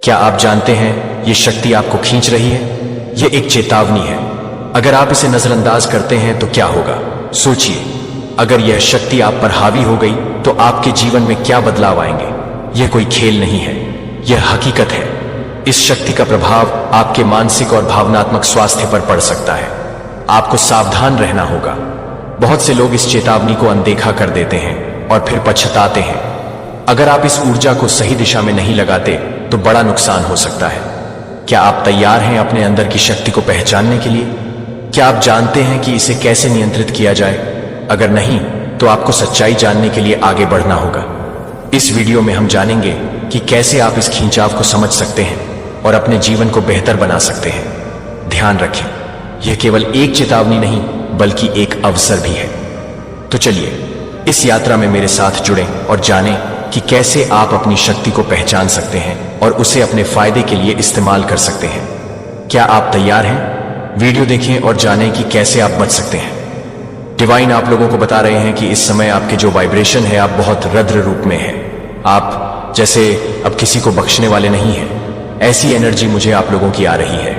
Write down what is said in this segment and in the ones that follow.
क्या आप जानते हैं ये शक्ति आपको खींच रही है? ये एक चेतावनी है। अगर आप इसे नजरअंदाज करते हैं तो क्या होगा? सोचिए, अगर यह शक्ति आप पर हावी हो गई तो आपके जीवन में क्या बदलाव आएंगे? यह कोई खेल नहीं है, यह हकीकत है। इस शक्ति का प्रभाव आपके मानसिक और भावनात्मक स्वास्थ्य पर पड़ सकता है। आपको सावधान रहना होगा। बहुत से लोग इस चेतावनी को अनदेखा कर देते हैं और फिर पछताते हैं। अगर आप इस ऊर्जा को सही दिशा में नहीं लगाते तो बड़ा नुकसान हो सकता है। क्या आप तैयार हैं अपने अंदर की शक्ति को पहचानने के लिए? क्या आप जानते हैं कि इसे कैसे नियंत्रित किया जाए? अगर नहीं तो आपको सच्चाई जानने के लिए आगे बढ़ना होगा। इस वीडियो में हम जानेंगे कि कैसे आप इस खिंचाव को समझ सकते हैं और अपने जीवन को बेहतर बना सकते हैं। ध्यान रखें, यह केवल एक चेतावनी नहीं बल्कि एक अवसर भी है। तो चलिए इस यात्रा में मेरे साथ जुड़ें और जानें कि कैसे आप अपनी शक्ति को पहचान सकते हैं और उसे अपने फायदे के लिए इस्तेमाल कर सकते हैं। क्या आप तैयार हैं? वीडियो देखें और जानें कि कैसे आप बच सकते हैं। डिवाइन आप लोगों को बता रहे हैं कि इस समय आपके जो वाइब्रेशन है, आप बहुत रद्र रूप में हैं। आप जैसे अब किसी को बख्शने वाले नहीं हैं। ऐसी एनर्जी मुझे आप लोगों की आ रही है।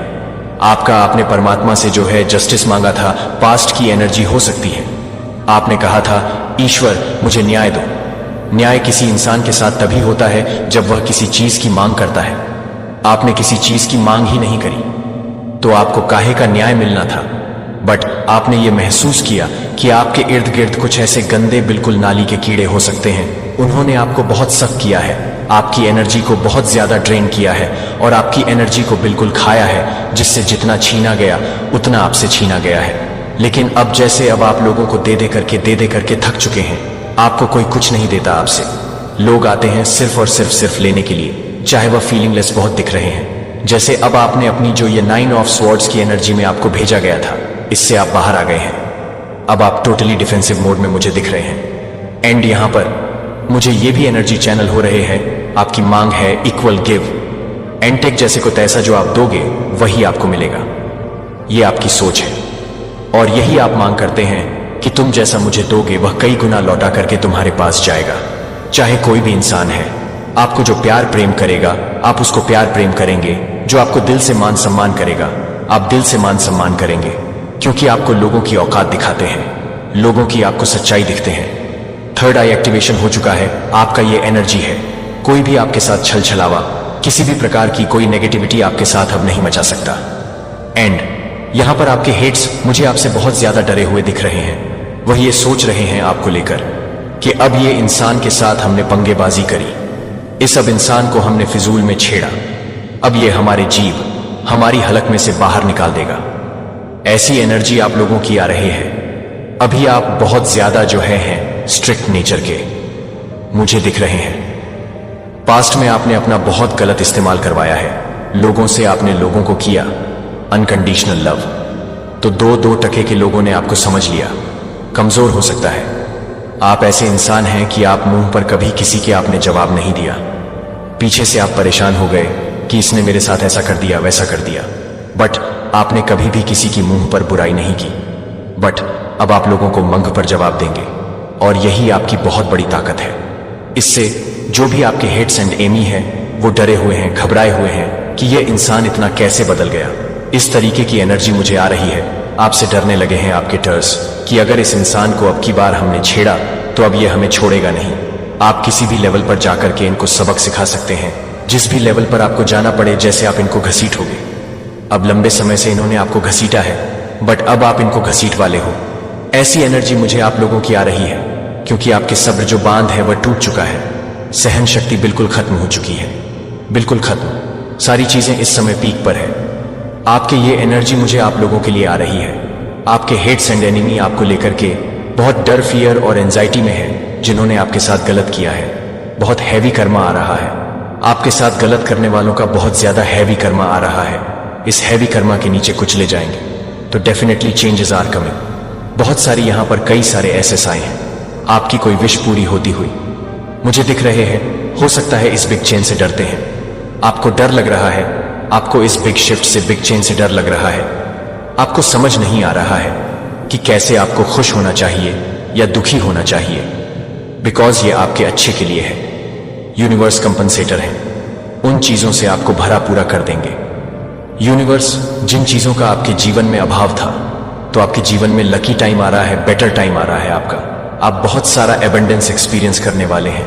आपका आपने परमात्मा से जो है जस्टिस मांगा था, पास्ट की एनर्जी हो सकती है। आपने कहा था, ईश्वर मुझे न्याय दो। न्याय किसी इंसान के साथ तभी होता है जब वह किसी चीज की मांग करता है। आपने किसी चीज की मांग ही नहीं करी तो आपको काहे का न्याय मिलना था। बट आपने ये महसूस किया कि आपके इर्द गिर्द कुछ ऐसे गंदे बिल्कुल नाली के कीड़े हो सकते हैं। उन्होंने आपको बहुत सख्त किया है, आपकी एनर्जी को बहुत ज्यादा ड्रेन किया है और आपकी एनर्जी को बिल्कुल खाया है, जिससे जितना छीना गया उतना आपसे छीना गया है। लेकिन अब जैसे अब आप लोगों को दे दे करके थक चुके हैं। आपको कोई कुछ नहीं देता आपसे। लोग आते हैं सिर्फ और सिर्फ लेने के लिए, चाहे वह फीलिंगलेस बहुत दिख रहे हैं। जैसे अब आपने अपनी जो ये 9 ऑफ स्वॉर्ड्स की एनर्जी में आपको भेजा गया था, इससे आप बाहर आ गए हैं। अब आप टोटली डिफेंसिव मोड में मुझे दिख रहे हैं। एंड यहां पर मुझे ये भी एनर्जी चैनल हो रहे हैं। आपकी मांग है इक्वल गिव एंड टेक, जैसे को तैसा जो आप दोगे वही आपको मिलेगा। ये आपकी सोच है और यही आप मांग करते हैं कि तुम जैसा मुझे दोगे वह कई गुना लौटा करके तुम्हारे पास जाएगा। चाहे कोई भी इंसान है, आपको जो प्यार प्रेम करेगा आप उसको प्यार प्रेम करेंगे। जो आपको दिल से मान सम्मान करेगा आप दिल से मान सम्मान करेंगे, क्योंकि आपको लोगों की औकात दिखाते हैं, लोगों की आपको सच्चाई दिखते हैं। थर्ड आई एक्टिवेशन हो चुका है। आपका ये एनर्जी है। कोई भी आपके साथ छल छलावा, किसी भी प्रकार की कोई नेगेटिविटी आपके साथ अब नहीं मचा सकता। एंड यहां पर आपके हेट्स मुझे आपसे बहुत ज्यादा डरे हुए दिख रहे हैं। वह ये सोच रहे हैं आपको लेकर कि अब ये इंसान के साथ हमने पंगेबाजी करी, इस अब इंसान को हमने फिजूल में छेड़ा, अब ये हमारे जीव हमारी हलक में से बाहर निकाल देगा। ऐसी एनर्जी आप लोगों की आ रही है। अभी आप बहुत ज्यादा जो हैं स्ट्रिक्ट नेचर के मुझे दिख रहे हैं। पास्ट में आपने अपना बहुत गलत इस्तेमाल करवाया है। लोगों से आपने लोगों को किया अनकंडीशनल लव, तो दो टके के लोगों ने आपको समझ लिया। कमजोर हो सकता है। आप ऐसे इंसान हैं कि आप मुंह पर कभी किसी के आपने जवाब नहीं दिया। पीछे से आप परेशान हो गए कि इसने मेरे साथ ऐसा कर दिया वैसा कर दिया, बट आपने कभी भी किसी की मुंह पर बुराई नहीं की। बट अब आप लोगों को मंग पर जवाब देंगे और यही आपकी बहुत बड़ी ताकत है। इससे जो भी आपके हेट्स एंड एमी है वो डरे हुए हैं, घबराए हुए हैं कि यह इंसान इतना कैसे बदल गया। इस तरीके की एनर्जी मुझे आ रही है। आपसे डरने लगे हैं आपके टर्स कि अगर इस इंसान को अब की बार हमने छेड़ा तो अब ये हमें छोड़ेगा नहीं। आप किसी भी लेवल पर जाकर के इनको सबक सिखा सकते हैं, जिस भी लेवल पर आपको जाना पड़े। जैसे आप इनको घसीटोगे, अब लंबे समय से इन्होंने आपको घसीटा है बट अब आप इनको घसीट वाले हो। ऐसी एनर्जी मुझे आप लोगों की आ रही है, क्योंकि आपके सब्र जो बांध है वह टूट चुका है। सहन शक्ति बिल्कुल खत्म हो चुकी है, बिल्कुल खत्म। सारी चीजें इस समय पीक पर है। आपके ये एनर्जी मुझे आप लोगों के लिए आ रही है। आपके हेट्स एंड एनिमी आपको लेकर के बहुत डर, फियर और एंजाइटी में है, जिन्होंने आपके साथ गलत किया है। बहुत हैवी कर्मा आ रहा है। आपके साथ गलत करने वालों का बहुत ज्यादा हैवी कर्मा आ रहा है। इस हैवी कर्मा के नीचे कुछ ले जाएंगे तो डेफिनेटली चेंजेस आर कमिंग। बहुत सारी यहां पर कई सारे ऐसे आए हैं। आपकी कोई विश पूरी होती हुई मुझे दिख रहे हैं। हो सकता है इस बिग चेन से डरते हैं। आपको डर लग रहा है, आपको इस बिग शिफ्ट से, बिग चेन से डर लग रहा है। आपको समझ नहीं आ रहा है कि कैसे आपको खुश होना चाहिए या दुखी होना चाहिए, बिकॉज ये आपके अच्छे के लिए है। यूनिवर्स कंपनसेटर है। उन चीजों से आपको भरा पूरा कर देंगे। यूनिवर्स जिन चीजों का आपके जीवन में अभाव था, तो आपके जीवन में लकी टाइम आ रहा है, बेटर टाइम आ रहा है आपका। आप बहुत सारा एबंडेंस एक्सपीरियंस करने वाले हैं।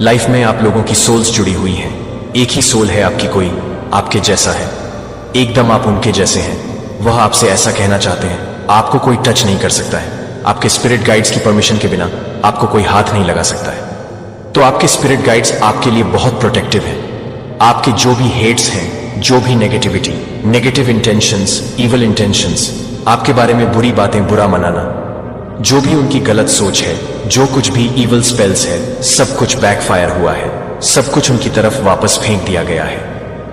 लाइफ में आप लोगों की सोल्स जुड़ी हुई हैं। एक ही सोल है आपकी, कोई आपके जैसा है, एकदम आप उनके जैसे हैं। वह आपसे ऐसा कहना चाहते हैं, आपको कोई टच नहीं कर सकता है। आपके स्पिरिट गाइड्स की परमिशन के बिना आपको कोई हाथ नहीं लगा सकता है। तो आपके स्पिरिट गाइड्स आपके लिए बहुत प्रोटेक्टिव हैं। आपके जो भी हेट्स हैं, जो भी negativity, negative intentions, evil intentions, आपके बारे में बुरी बातें, बुरा मनाना, जो भी उनकी गलत सोच है, जो कुछ भी इविल स्पेल्स है, सब कुछ बैकफायर हुआ है। सब कुछ उनकी तरफ वापस फेंक दिया गया है,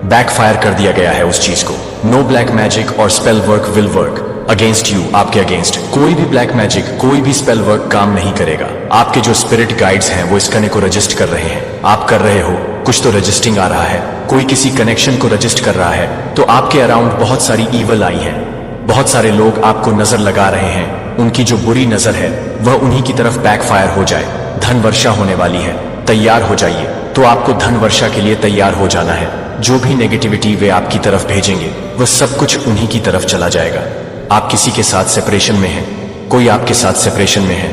बैकफायर कर दिया गया है उस चीज को। नो ब्लैक मैजिक और spell work will work against you. आपके अगेंस्ट कोई भी ब्लैक मैजिक, कोई भी स्पेल वर्क काम नहीं करेगा। आपके जो स्पिरिट गाइड्स हैं वो इस कने को रजिस्ट कर रहे हैं। आप कर रहे हो, कुछ तो रजिस्टिंग आ रहा है, कोई किसी कनेक्शन को रजिस्ट कर रहा है। तो आपके अराउंड बहुत सारी ईवल आई है। बहुत सारे लोग आपको नजर लगा रहे हैं। उनकी जो बुरी नजर है वह उन्हीं की तरफ बैकफायर हो जाए। धन वर्षा होने वाली है, तैयार हो जाइए। तो आपको धन वर्षा के लिए तैयार हो जाना है। जो भी नेगेटिविटी वे आपकी तरफ भेजेंगे वह सब कुछ उन्हीं की तरफ चला जाएगा। आप किसी के साथ सेपरेशन में हैं, कोई आपके साथ सेपरेशन में है,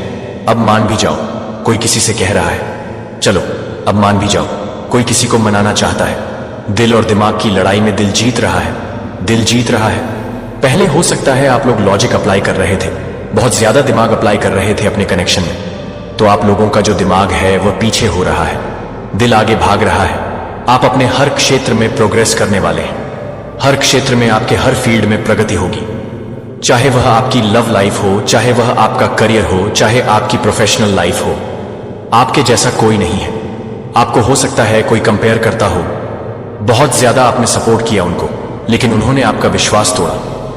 अब मान भी जाओ। कोई किसी से कह रहा है, चलो अब मान भी जाओ। कोई किसी को मनाना चाहता है। दिल और दिमाग की लड़ाई में दिल जीत रहा है, दिल जीत रहा है। पहले हो सकता है आप लोग लॉजिक अप्लाई कर रहे थे, बहुत ज्यादा दिमाग अप्लाई कर रहे थे अपने कनेक्शन में। तो आप लोगों का जो दिमाग है वह पीछे हो रहा है, दिल आगे भाग रहा है। आप अपने हर क्षेत्र में प्रोग्रेस करने वाले हैं। हर क्षेत्र में, आपके हर फील्ड में प्रगति होगी। चाहे वह आपकी लव लाइफ हो, चाहे वह आपका करियर हो, चाहे आपकी प्रोफेशनल लाइफ हो। आपके जैसा कोई नहीं है। आपको हो सकता है कोई कंपेयर करता हो, बहुत ज्यादा आपने सपोर्ट किया उनको, लेकिन उन्होंने आपका विश्वास तोड़ा।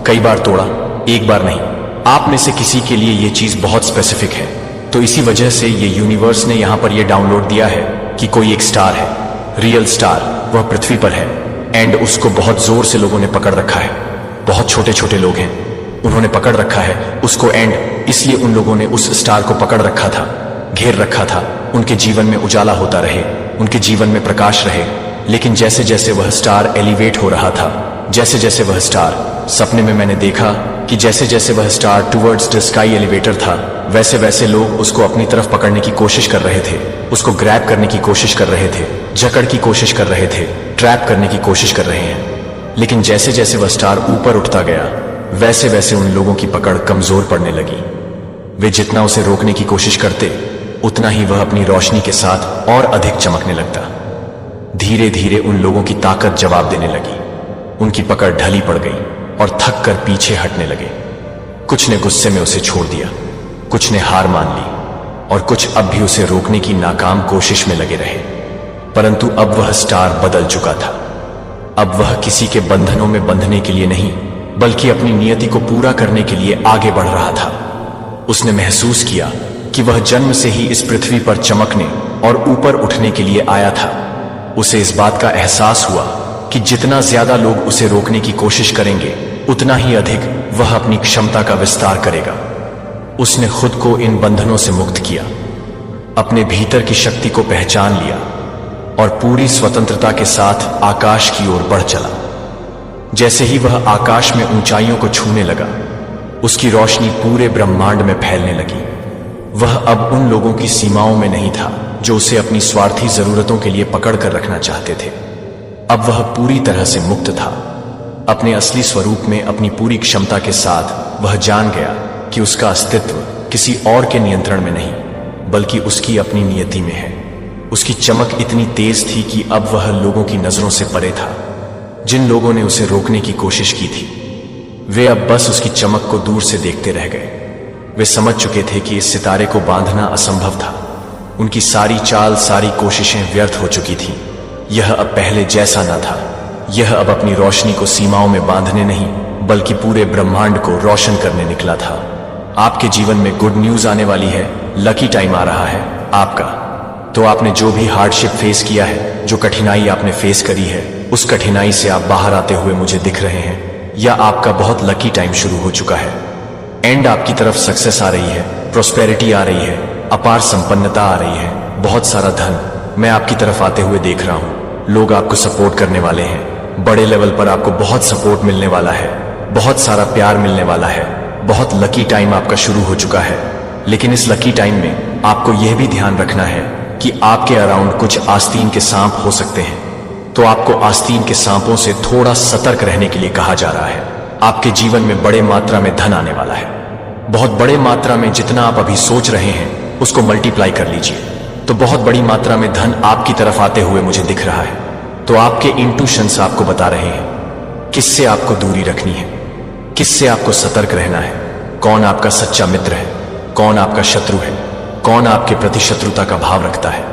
कई बार तोड़ा, एक बार नहीं। आप में से किसी के लिए यह चीज बहुत स्पेसिफिक है। तो इसी वजह से ये यूनिवर्स ने यहां पर यह डाउनलोड दिया है कि कोई एक स्टार है, रियल स्टार, वह पृथ्वी पर है। एंड उसको बहुत जोर से लोगों ने पकड़ रखा है। बहुत छोटे छोटे लोग हैं, उन्होंने पकड़ रखा है उसको। एंड इसलिए उन लोगों ने उस स्टार को पकड़ रखा था, घेर रखा था। उनके जीवन में उजाला होता रहे, उनके जीवन में प्रकाश रहे। लेकिन जैसे जैसे वह स्टार एलिवेट हो रहा था, जैसे जैसे वह स्टार, सपने में मैंने देखा कि जैसे जैसे वह star towards the sky elevator था, वैसे वैसे लोग उसको अपनी तरफ पकड़ने की कोशिश कर रहे थे, उसको ग्रैब करने की कोशिश कर रहे थे, जकड़ की कोशिश कर रहे थे, ट्रैप करने की कोशिश कर रहे हैं। लेकिन जैसे जैसे वह स्टार ऊपर उठता गया, वैसे वैसे उन लोगों की पकड़ कमजोर पड़ने लगी। वे जितना उसे रोकने की कोशिश करते, उतना ही वह अपनी रोशनी के साथ और अधिक चमकने लगता। धीरे धीरे उन लोगों की ताकत जवाब देने लगी। उनकी पकड़ ढली पड़ गई और थक कर पीछे हटने लगे। कुछ ने गुस्से में उसे छोड़ दिया, कुछ ने हार मान ली, और कुछ अब भी उसे रोकने की नाकाम कोशिश में लगे रहे। परंतु अब वह स्टार बदल चुका था। अब वह किसी के बंधनों में बंधने के लिए नहीं, बल्कि अपनी नियति को पूरा करने के लिए आगे बढ़ रहा था। उसने महसूस किया कि वह जन्म से ही इस पृथ्वी पर चमकने और ऊपर उठने के लिए आया था। उसे इस बात का एहसास हुआ कि जितना ज्यादा लोग उसे रोकने की कोशिश करेंगे, उतना ही अधिक वह अपनी क्षमता का विस्तार करेगा। उसने खुद को इन बंधनों से मुक्त किया, अपने भीतर की शक्ति को पहचान लिया और पूरी स्वतंत्रता के साथ आकाश की ओर बढ़ चला। जैसे ही वह आकाश में ऊंचाइयों को छूने लगा, उसकी रोशनी पूरे ब्रह्मांड में फैलने लगी। वह अब उन लोगों की सीमाओं में नहीं था जो उसे अपनी स्वार्थी जरूरतों के लिए पकड़ कर रखना चाहते थे। अब वह पूरी तरह से मुक्त था। अपने असली स्वरूप में, अपनी पूरी क्षमता के साथ वह जान गया कि उसका अस्तित्व किसी और के नियंत्रण में नहीं, बल्कि उसकी अपनी नियति में है। उसकी चमक इतनी तेज थी कि अब वह लोगों की नजरों से परे था। जिन लोगों ने उसे रोकने की कोशिश की थी, वे अब बस उसकी चमक को दूर से देखते रह गए। वे समझ चुके थे कि इस सितारे को बांधना असंभव था। उनकी सारी चाल, सारी कोशिशें व्यर्थ हो चुकी थीं। यह अब पहले जैसा न था। यह अब अपनी रोशनी को सीमाओं में बांधने नहीं, बल्कि पूरे ब्रह्मांड को रोशन करने निकला था। आपके जीवन में गुड न्यूज आने वाली है। लकी टाइम आ रहा है आपका। तो आपने जो भी हार्डशिप फेस किया है, जो कठिनाई आपने फेस करी है, उस कठिनाई से आप बाहर आते हुए मुझे दिख रहे हैं, या आपका बहुत लकी टाइम शुरू हो चुका है। एंड आपकी तरफ सक्सेस आ रही है, प्रोस्पेरिटी आ रही है, अपार संपन्नता आ रही है, बहुत सारा धन मैं आपकी तरफ आते हुए देख रहा हूं। लोग आपको सपोर्ट करने वाले हैं। बड़े लेवल पर आपको बहुत सपोर्ट मिलने वाला है, बहुत सारा प्यार मिलने वाला है। बहुत लकी टाइम आपका शुरू हो चुका है। लेकिन इस लकी टाइम में आपको यह भी ध्यान रखना है कि आपके अराउंड कुछ आस्तीन के सांप हो सकते हैं। तो आपको आस्तीन के सांपों से थोड़ा सतर्क रहने के लिए कहा जा रहा है। आपके जीवन में बड़े मात्रा में धन आने वाला है, बहुत बड़े मात्रा में। जितना आप अभी सोच रहे हैं उसको मल्टीप्लाई कर लीजिए, तो बहुत बड़ी मात्रा में धन आपकी तरफ आते हुए मुझे दिख रहा है। तो आपके इंट्यूशंस आपको बता रहे हैं किससे आपको दूरी रखनी है, किससे आपको सतर्क रहना है, कौन आपका सच्चा मित्र है, कौन आपका शत्रु है, कौन आपके प्रति शत्रुता का भाव रखता है।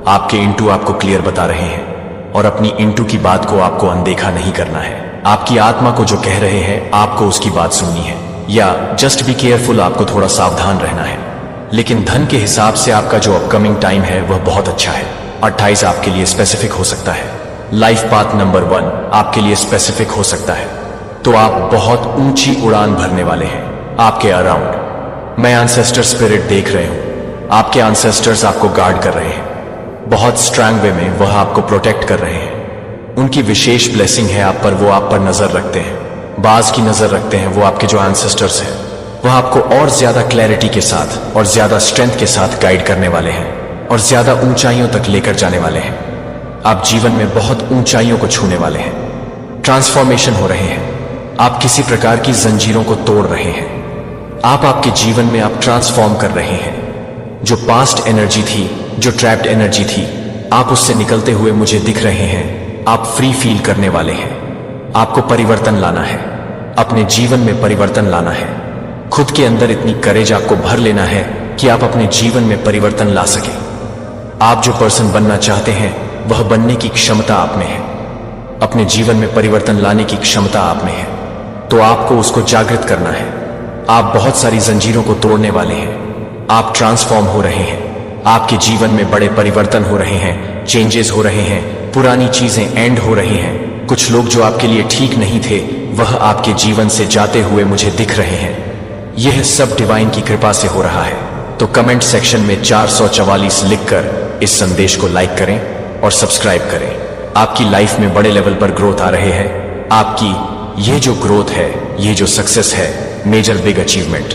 आपके इंटू आपको क्लियर बता रहे हैं और अपनी इंटू की बात को आपको अनदेखा नहीं करना है। आपकी आत्मा को जो कह रहे हैं आपको उसकी बात सुननी है, या जस्ट बी केयरफुल, आपको थोड़ा सावधान रहना है। लेकिन धन के हिसाब से आपका जो अपकमिंग टाइम है वह बहुत अच्छा है। 28 आपके लिए स्पेसिफिक हो सकता है। लाइफ पाथ नंबर 1 आपके लिए स्पेसिफिक हो सकता है। तो आप बहुत ऊंची उड़ान भरने वाले हैं। आपके अराउंड मैं एंसेस्टर स्पिरिट देख रहे हूं। आपके एंसेस्टर्स आपको गार्ड कर रहे हैं, बहुत स्ट्रांग वे में वह आपको प्रोटेक्ट कर रहे हैं। उनकी विशेष ब्लेसिंग है आप पर, वो आप पर नजर रखते हैं, बाज की नजर रखते हैं। वो आपके जो एंसेस्टर्स हैं वह आपको और ज्यादा क्लैरिटी के साथ और ज्यादा स्ट्रेंथ के साथ गाइड करने वाले हैं और ज्यादा ऊंचाइयों तक लेकर जाने वाले हैं। आप जीवन में बहुत ऊंचाइयों को छूने वाले हैं। ट्रांसफॉर्मेशन हो रहे हैं, आप किसी प्रकार की जंजीरों को तोड़ रहे हैं। आप आपके जीवन में आप ट्रांसफॉर्म कर रहे हैं। जो पास्ट एनर्जी थी, जो ट्रैप्ड एनर्जी थी, आप उससे निकलते हुए मुझे दिख रहे हैं। आप फ्री फील करने वाले हैं। आपको परिवर्तन लाना है, अपने जीवन में परिवर्तन लाना है। खुद के अंदर इतनी करेज आपको भर लेना है कि आप अपने जीवन में परिवर्तन ला सके। आप जो पर्सन बनना चाहते हैं वह बनने की क्षमता आप में है। अपने जीवन में परिवर्तन लाने की क्षमता आप में है, तो आपको उसको जागृत करना है। आप बहुत सारी जंजीरों को तोड़ने वाले हैं। आप ट्रांसफॉर्म हो रहे हैं। आपके जीवन में बड़े परिवर्तन हो रहे हैं, चेंजेस हो रहे हैं, पुरानी चीजें एंड हो रही हैं। कुछ लोग जो आपके लिए ठीक नहीं थे वह आपके जीवन से जाते हुए मुझे दिख रहे हैं। यह सब डिवाइन की कृपा से हो रहा है। तो कमेंट सेक्शन में 444 लिखकर इस संदेश को लाइक करें और सब्सक्राइब करें। आपकी लाइफ में बड़े लेवल पर ग्रोथ आ रहे हैं। आपकी ये जो ग्रोथ है, ये जो सक्सेस है, मेजर बिग अचीवमेंट,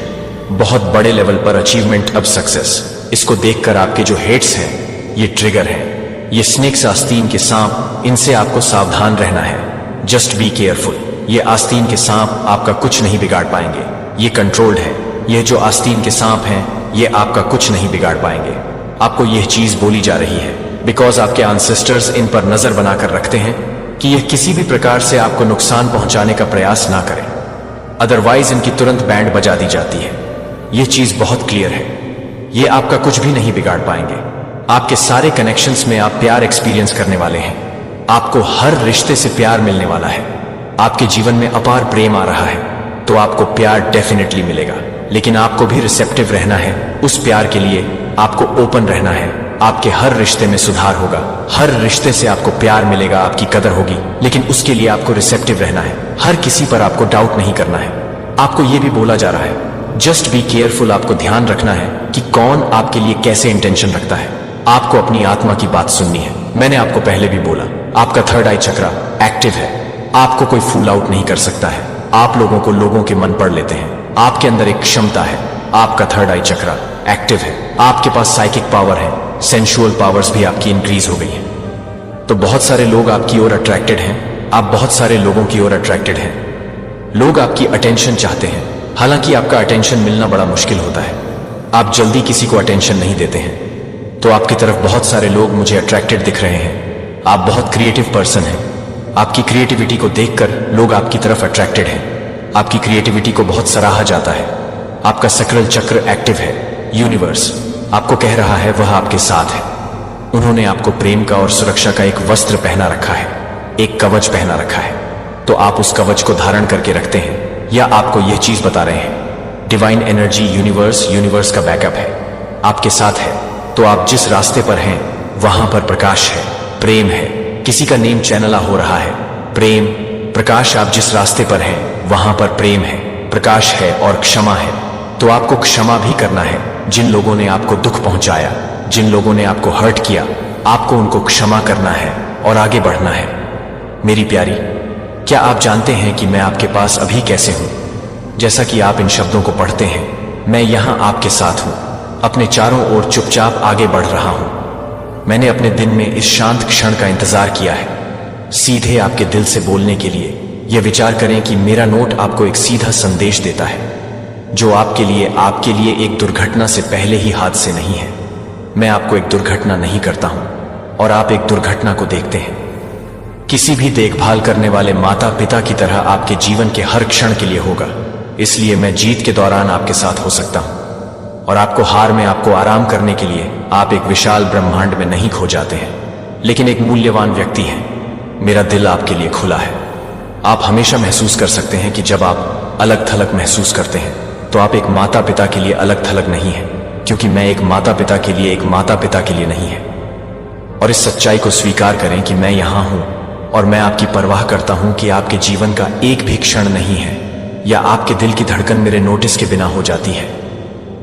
बहुत बड़े लेवल पर अचीवमेंट, अब सक्सेस, इसको देखकर आपके जो हेट्स हैं ये ट्रिगर हैं, ये स्नेक्स आस्तीन के सांप, इनसे आपको सावधान रहना है। Just be careful. ये आस्तीन के सांप आपका कुछ नहीं बिगाड़ पाएंगे, ये कंट्रोल्ड है। ये जो आस्तीन के सांप हैं ये आपका कुछ नहीं बिगाड़ पाएंगे। आपको यह चीज बोली जा रही है बिकॉज आपके एंसेस्टर्स इन पर नजर बनाकर रखते हैं कि यह किसी भी प्रकार से आपको नुकसान पहुंचाने का प्रयास ना करें, अदरवाइज इनकी तुरंत बैंड बजा दी जाती है। यह चीज बहुत क्लियर है, ये आपका कुछ भी नहीं बिगाड़ पाएंगे। आपके सारे कनेक्शंस में आप प्यार एक्सपीरियंस करने वाले हैं। आपको हर रिश्ते से प्यार मिलने वाला है। आपके जीवन में अपार प्रेम आ रहा है, तो आपको प्यार डेफिनेटली मिलेगा। लेकिन आपको भी रिसेप्टिव रहना है उस प्यार के लिए, आपको ओपन रहना है। आपके हर रिश्ते में सुधार होगा, हर रिश्ते से आपको प्यार मिलेगा, आपकी कदर होगी, लेकिन उसके लिए आपको रिसेप्टिव रहना है। हर किसी पर आपको डाउट नहीं करना है। आपको यह भी बोला जा रहा है जस्ट बी केयरफुल। आपको ध्यान रखना है कि कौन आपके लिए कैसे इंटेंशन रखता है। आपको अपनी आत्मा की बात सुननी है। मैंने आपको पहले भी बोला, आपका थर्ड आई चक्रा एक्टिव है। आपको कोई फूल आउट नहीं कर सकता है। आप लोगों को लोगों के मन पढ़ लेते हैं। आपके अंदर एक क्षमता है, आपका थर्ड आई चक्रा एक्टिव है। आपके पास साइकिक पावर है, सेंशुअल पावर्स भी आपकी इंक्रीज हो गई है। तो बहुत सारे लोग आपकी ओर अट्रैक्टेड हैं। आप बहुत सारे लोगों की ओर अट्रैक्टेड हैं। लोग आपकी अटेंशन चाहते हैं, हालांकि आपका अटेंशन मिलना बड़ा मुश्किल होता है। आप जल्दी किसी को अटेंशन नहीं देते हैं। तो आपकी तरफ बहुत सारे लोग मुझे अट्रैक्टेड दिख रहे हैं। आप बहुत क्रिएटिव पर्सन हैं। आपकी क्रिएटिविटी को देखकर लोग आपकी तरफ अट्रैक्टेड हैं। आपकी क्रिएटिविटी को बहुत सराहा जाता है। आपका सकरल चक्र एक्टिव है। यूनिवर्स आपको कह रहा है वह आपके साथ है। उन्होंने आपको प्रेम का और सुरक्षा का एक वस्त्र पहना रखा है, एक कवच पहना रखा है। तो आप उस कवच को धारण करके रखते हैं, या आपको यह चीज बता रहे हैं डिवाइन एनर्जी, यूनिवर्स का बैकअप है, आपके साथ है। तो आप जिस रास्ते पर हैं वहां पर प्रकाश है, प्रेम है। किसी का नेम चैनला हो रहा है, प्रेम, प्रकाश। आप जिस रास्ते पर हैं वहां पर प्रेम है, प्रकाश है और क्षमा है। तो आपको क्षमा भी करना है। जिन लोगों ने आपको दुख पहुंचाया, जिन लोगों ने आपको हर्ट किया, आपको उनको क्षमा करना है और आगे बढ़ना है। मेरी प्यारी, क्या आप जानते हैं कि मैं आपके पास अभी कैसे हूं? जैसा कि आप इन शब्दों को पढ़ते हैं, मैं यहां आपके साथ हूं, अपने चारों ओर चुपचाप आगे बढ़ रहा हूं। मैंने अपने दिन में इस शांत क्षण का इंतजार किया है, सीधे आपके दिल से बोलने के लिए। यह विचार करें कि मेरा नोट आपको एक सीधा संदेश देता है, जो आपके लिए एक दुर्घटना से पहले ही हादसे नहीं है। मैं आपको एक दुर्घटना नहीं करता हूं और आप एक दुर्घटना को देखते हैं। किसी भी देखभाल करने वाले माता पिता की तरह आपके जीवन के हर क्षण के लिए होगा। इसलिए मैं जीत के दौरान आपके साथ हो सकता हूं और आपको हार में आपको आराम करने के लिए आप एक विशाल ब्रह्मांड में नहीं खो जाते हैं, लेकिन एक मूल्यवान व्यक्ति हैं। मेरा दिल आपके लिए खुला है। आप हमेशा महसूस कर सकते हैं कि जब आप अलग थलग महसूस करते हैं तो आप एक माता पिता के लिए अलग थलग नहीं है, क्योंकि मैं एक माता पिता के लिए एक माता पिता के लिए नहीं है। और इस सच्चाई को स्वीकार करें कि मैं यहां हूं और मैं आपकी परवाह करता हूं कि आपके जीवन का एक भी क्षण नहीं है या आपके दिल की धड़कन मेरे नोटिस के बिना हो जाती है।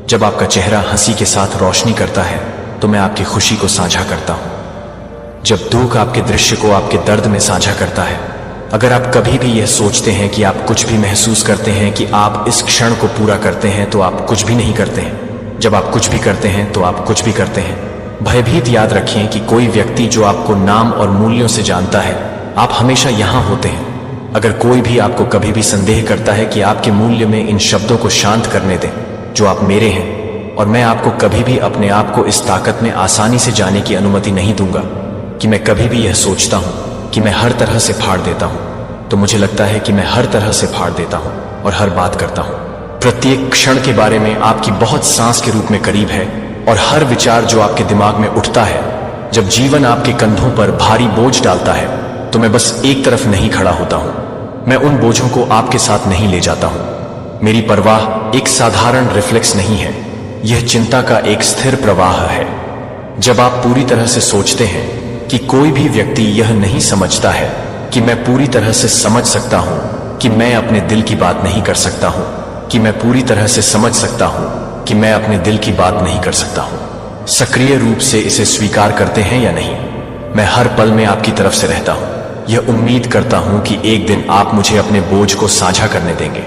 जब आपका चेहरा हंसी के साथ रोशनी करता है तो मैं आपकी खुशी को साझा करता हूं। जब दुख आपके दृश्य को आपके दर्द में साझा करता है। अगर आप कभी भी यह सोचते हैं कि आप कुछ भी महसूस करते हैं कि आप इस क्षण को पूरा करते हैं, तो आप कुछ भी नहीं करते हैं। जब आप कुछ भी करते हैं तो आप कुछ भी करते हैं। भयभीत याद रखें कि कोई व्यक्ति जो आपको नाम और मूल्यों से जानता है, आप हमेशा यहां होते हैं। अगर कोई भी आपको कभी भी संदेह करता है कि आपके मूल्य में इन शब्दों को शांत करने दें, जो आप मेरे हैं, और मैं आपको कभी भी अपने आप को इस ताकत में आसानी से जाने की अनुमति नहीं दूंगा कि मैं कभी भी यह सोचता हूं कि मैं हर तरह से फाड़ देता हूं, तो मुझे लगता है कि मैं हर तरह से फाड़ देता हूं और हर बात करता हूं। प्रत्येक क्षण के बारे में आपकी बहुत सांस के रूप में करीब है, और हर विचार जो आपके दिमाग में उठता है। जब जीवन आपके कंधों पर भारी बोझ डालता है तो मैं बस एक तरफ नहीं खड़ा होता हूं, मैं उन बोझों को आपके साथ नहीं ले जाता हूं। मेरी परवाह एक साधारण रिफ्लेक्स नहीं है, यह चिंता का एक स्थिर प्रवाह है। जब आप पूरी तरह से सोचते हैं कि कोई भी व्यक्ति यह नहीं समझता है कि मैं पूरी तरह से समझ सकता हूं कि मैं अपने दिल की बात नहीं कर सकता हूं, कि मैं पूरी तरह से समझ सकता हूं कि मैं अपने दिल की बात नहीं कर सकता हूं। सक्रिय रूप से इसे स्वीकार करते हैं या नहीं? मैं हर पल में आपकी तरफ से रहता हूं, यह उम्मीद करता हूं कि एक दिन आप मुझे अपने बोझ को साझा करने देंगे।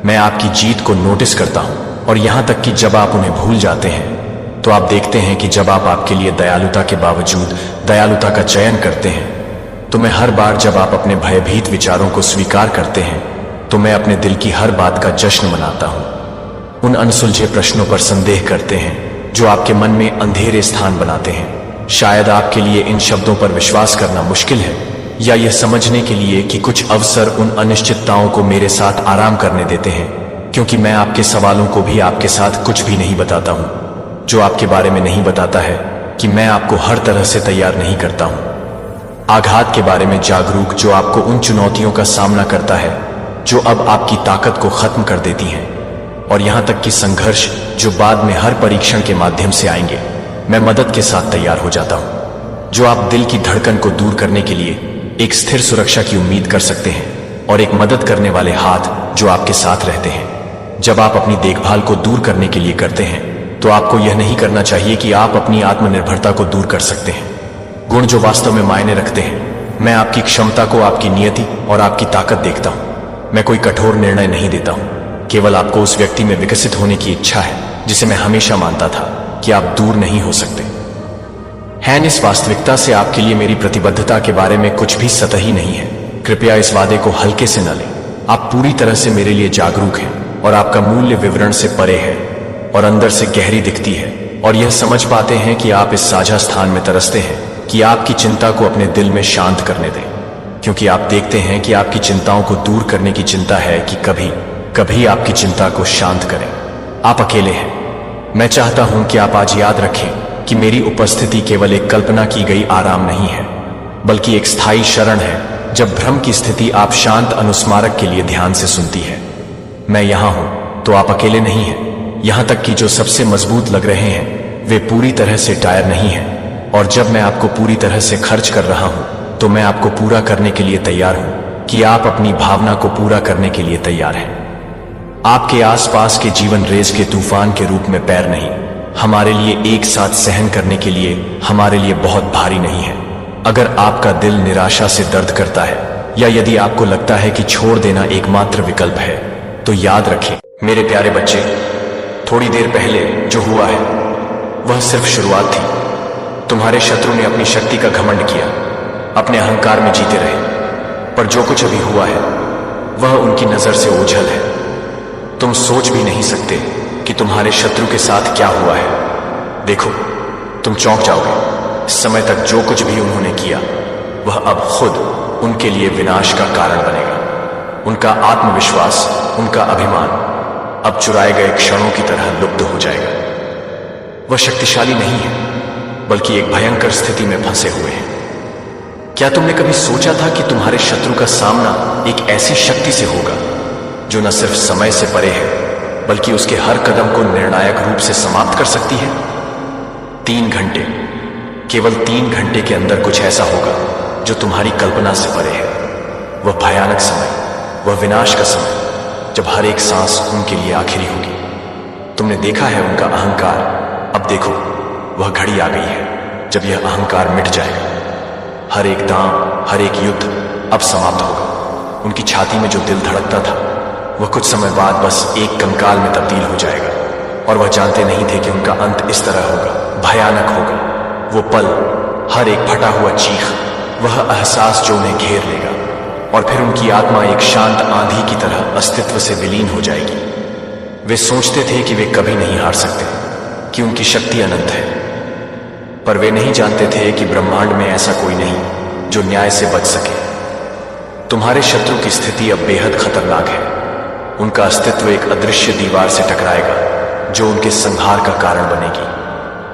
मैं आपकी जीत को नोटिस करता हूं, और यहां तक कि जब आप उन्हें भूल जाते हैं तो आप देखते हैं कि जब आप आपके लिए दयालुता के बावजूद दयालुता का चयन करते हैं, तो मैं हर बार जब आप अपने भयभीत विचारों को स्वीकार करते हैं तो मैं अपने दिल की हर बात का जश्न मनाता हूं। उन अनसुलझे प्रश्नों पर संदेह करते हैं जो आपके मन में अंधेरे स्थान बनाते हैं। शायद आपके लिए इन शब्दों पर विश्वास करना मुश्किल है, या यह समझने के लिए कि कुछ अवसर उन अनिश्चितताओं को मेरे साथ आराम करने देते हैं, क्योंकि मैं आपके सवालों को भी आपके साथ कुछ भी नहीं बताता हूं, जो आपके बारे में नहीं बताता है कि मैं आपको हर तरह से तैयार नहीं करता हूं। आघात के बारे में जागरूक, जो आपको उन चुनौतियों का सामना करता है जो अब आपकी ताकत को खत्म कर देती हैं, और यहां तक कि संघर्ष जो बाद में हर परीक्षण के माध्यम से आएंगे, मैं मदद के साथ तैयार हो जाता हूं। जो आप दिल की धड़कन को दूर करने के लिए एक स्थिर सुरक्षा की उम्मीद कर सकते हैं, और एक मदद करने वाले हाथ जो आपके साथ रहते हैं। जब आप अपनी देखभाल को दूर करने के लिए करते हैं तो आपको यह नहीं करना चाहिए कि आप अपनी आत्मनिर्भरता को दूर कर सकते हैं। गुण जो वास्तव में मायने रखते हैं, मैं आपकी क्षमता को, आपकी नियति और आपकी ताकत देखता हूं। मैं कोई कठोर निर्णय नहीं देता हूं, केवल आपको उस व्यक्ति में विकसित होने की इच्छा है जिसे मैं हमेशा मानता था कि आप दूर नहीं हो सकते हैं। इस वास्तविकता से आपके लिए मेरी प्रतिबद्धता के बारे में कुछ भी सतही नहीं है। कृपया इस वादे को हल्के से न लें। आप पूरी तरह से मेरे लिए जागरूक हैं, और आपका मूल्य विवरण से परे है और अंदर से गहरी दिखती है, और यह समझ पाते हैं कि आप इस साझा स्थान में तरसते हैं कि आपकी चिंता को अपने दिल में शांत करने दें, क्योंकि आप देखते हैं कि आपकी चिंताओं को दूर करने की चिंता है कि कभी कभी आपकी चिंता को शांत करें। आप अकेले हैं। मैं चाहता हूं कि आप आज याद रखें कि मेरी उपस्थिति केवल एक कल्पना की गई आराम नहीं है, बल्कि एक स्थायी शरण है। जब भ्रम की स्थिति आप शांत अनुस्मारक के लिए ध्यान से सुनती है, मैं यहां हूं, तो आप अकेले नहीं हैं। यहां तक कि जो सबसे मजबूत लग रहे हैं वे पूरी तरह से टायर नहीं हैं, और जब मैं आपको पूरी तरह से खर्च कर रहा हूं तो मैं आपको पूरा करने के लिए तैयार हूं कि आप अपनी भावना को पूरा करने के लिए तैयार हैं। आपके आसपास के जीवन रेस के तूफान के रूप में पैर नहीं, हमारे लिए एक साथ सहन करने के लिए हमारे लिए बहुत भारी नहीं है। अगर आपका दिल निराशा से दर्द करता है या यदि आपको लगता है कि छोड़ देना एकमात्र विकल्प है, तो याद रखें मेरे प्यारे बच्चे, थोड़ी देर पहले जो हुआ है वह सिर्फ शुरुआत थी। तुम्हारे शत्रु ने अपनी शक्ति का घमंड किया, अपने अहंकार में जीते रहे, पर जो कुछ अभी हुआ है वह उनकी नजर से ओझल है। तुम सोच भी नहीं सकते कि तुम्हारे शत्रु के साथ क्या हुआ है। देखो, तुम चौंक जाओगे। इस समय तक जो कुछ भी उन्होंने किया वह अब खुद उनके लिए विनाश का कारण बनेगा। उनका आत्मविश्वास, उनका अभिमान अब चुराए गए क्षणों की तरह लुप्त हो जाएगा। वह शक्तिशाली नहीं है, बल्कि एक भयंकर स्थिति में फंसे हुए हैं। क्या तुमने कभी सोचा था कि तुम्हारे शत्रु का सामना एक ऐसी शक्ति से होगा जो न सिर्फ समय से परे है, बल्कि उसके हर कदम को निर्णायक रूप से समाप्त कर सकती है? 3 घंटे, केवल 3 घंटे के अंदर कुछ ऐसा होगा जो तुम्हारी कल्पना से परे है। वह भयानक समय, वह विनाश का समय, जब हर एक सांस उनके लिए आखिरी होगी। तुमने देखा है उनका अहंकार, अब देखो वह घड़ी आ गई है जब यह अहंकार मिट जाएगा। हर एक दांव, हर एक युद्ध अब समाप्त होगा। उनकी छाती में जो दिल धड़कता था वह कुछ समय बाद बस एक कंकाल में तब्दील हो जाएगा। और वह जानते नहीं थे कि उनका अंत इस तरह होगा, भयानक होगा। वो पल, हर एक फटा हुआ चीख, वह एहसास जो उन्हें घेर लेगा, और फिर उनकी आत्मा एक शांत आंधी की तरह अस्तित्व से विलीन हो जाएगी। वे सोचते थे कि वे कभी नहीं हार सकते, कि उनकी शक्ति अनंत है, पर वे नहीं जानते थे कि ब्रह्मांड में ऐसा कोई नहीं जो न्याय से बच सके। तुम्हारे शत्रु की स्थिति अब बेहद खतरनाक है। उनका अस्तित्व एक अदृश्य दीवार से टकराएगा जो उनके संहार का कारण बनेगी।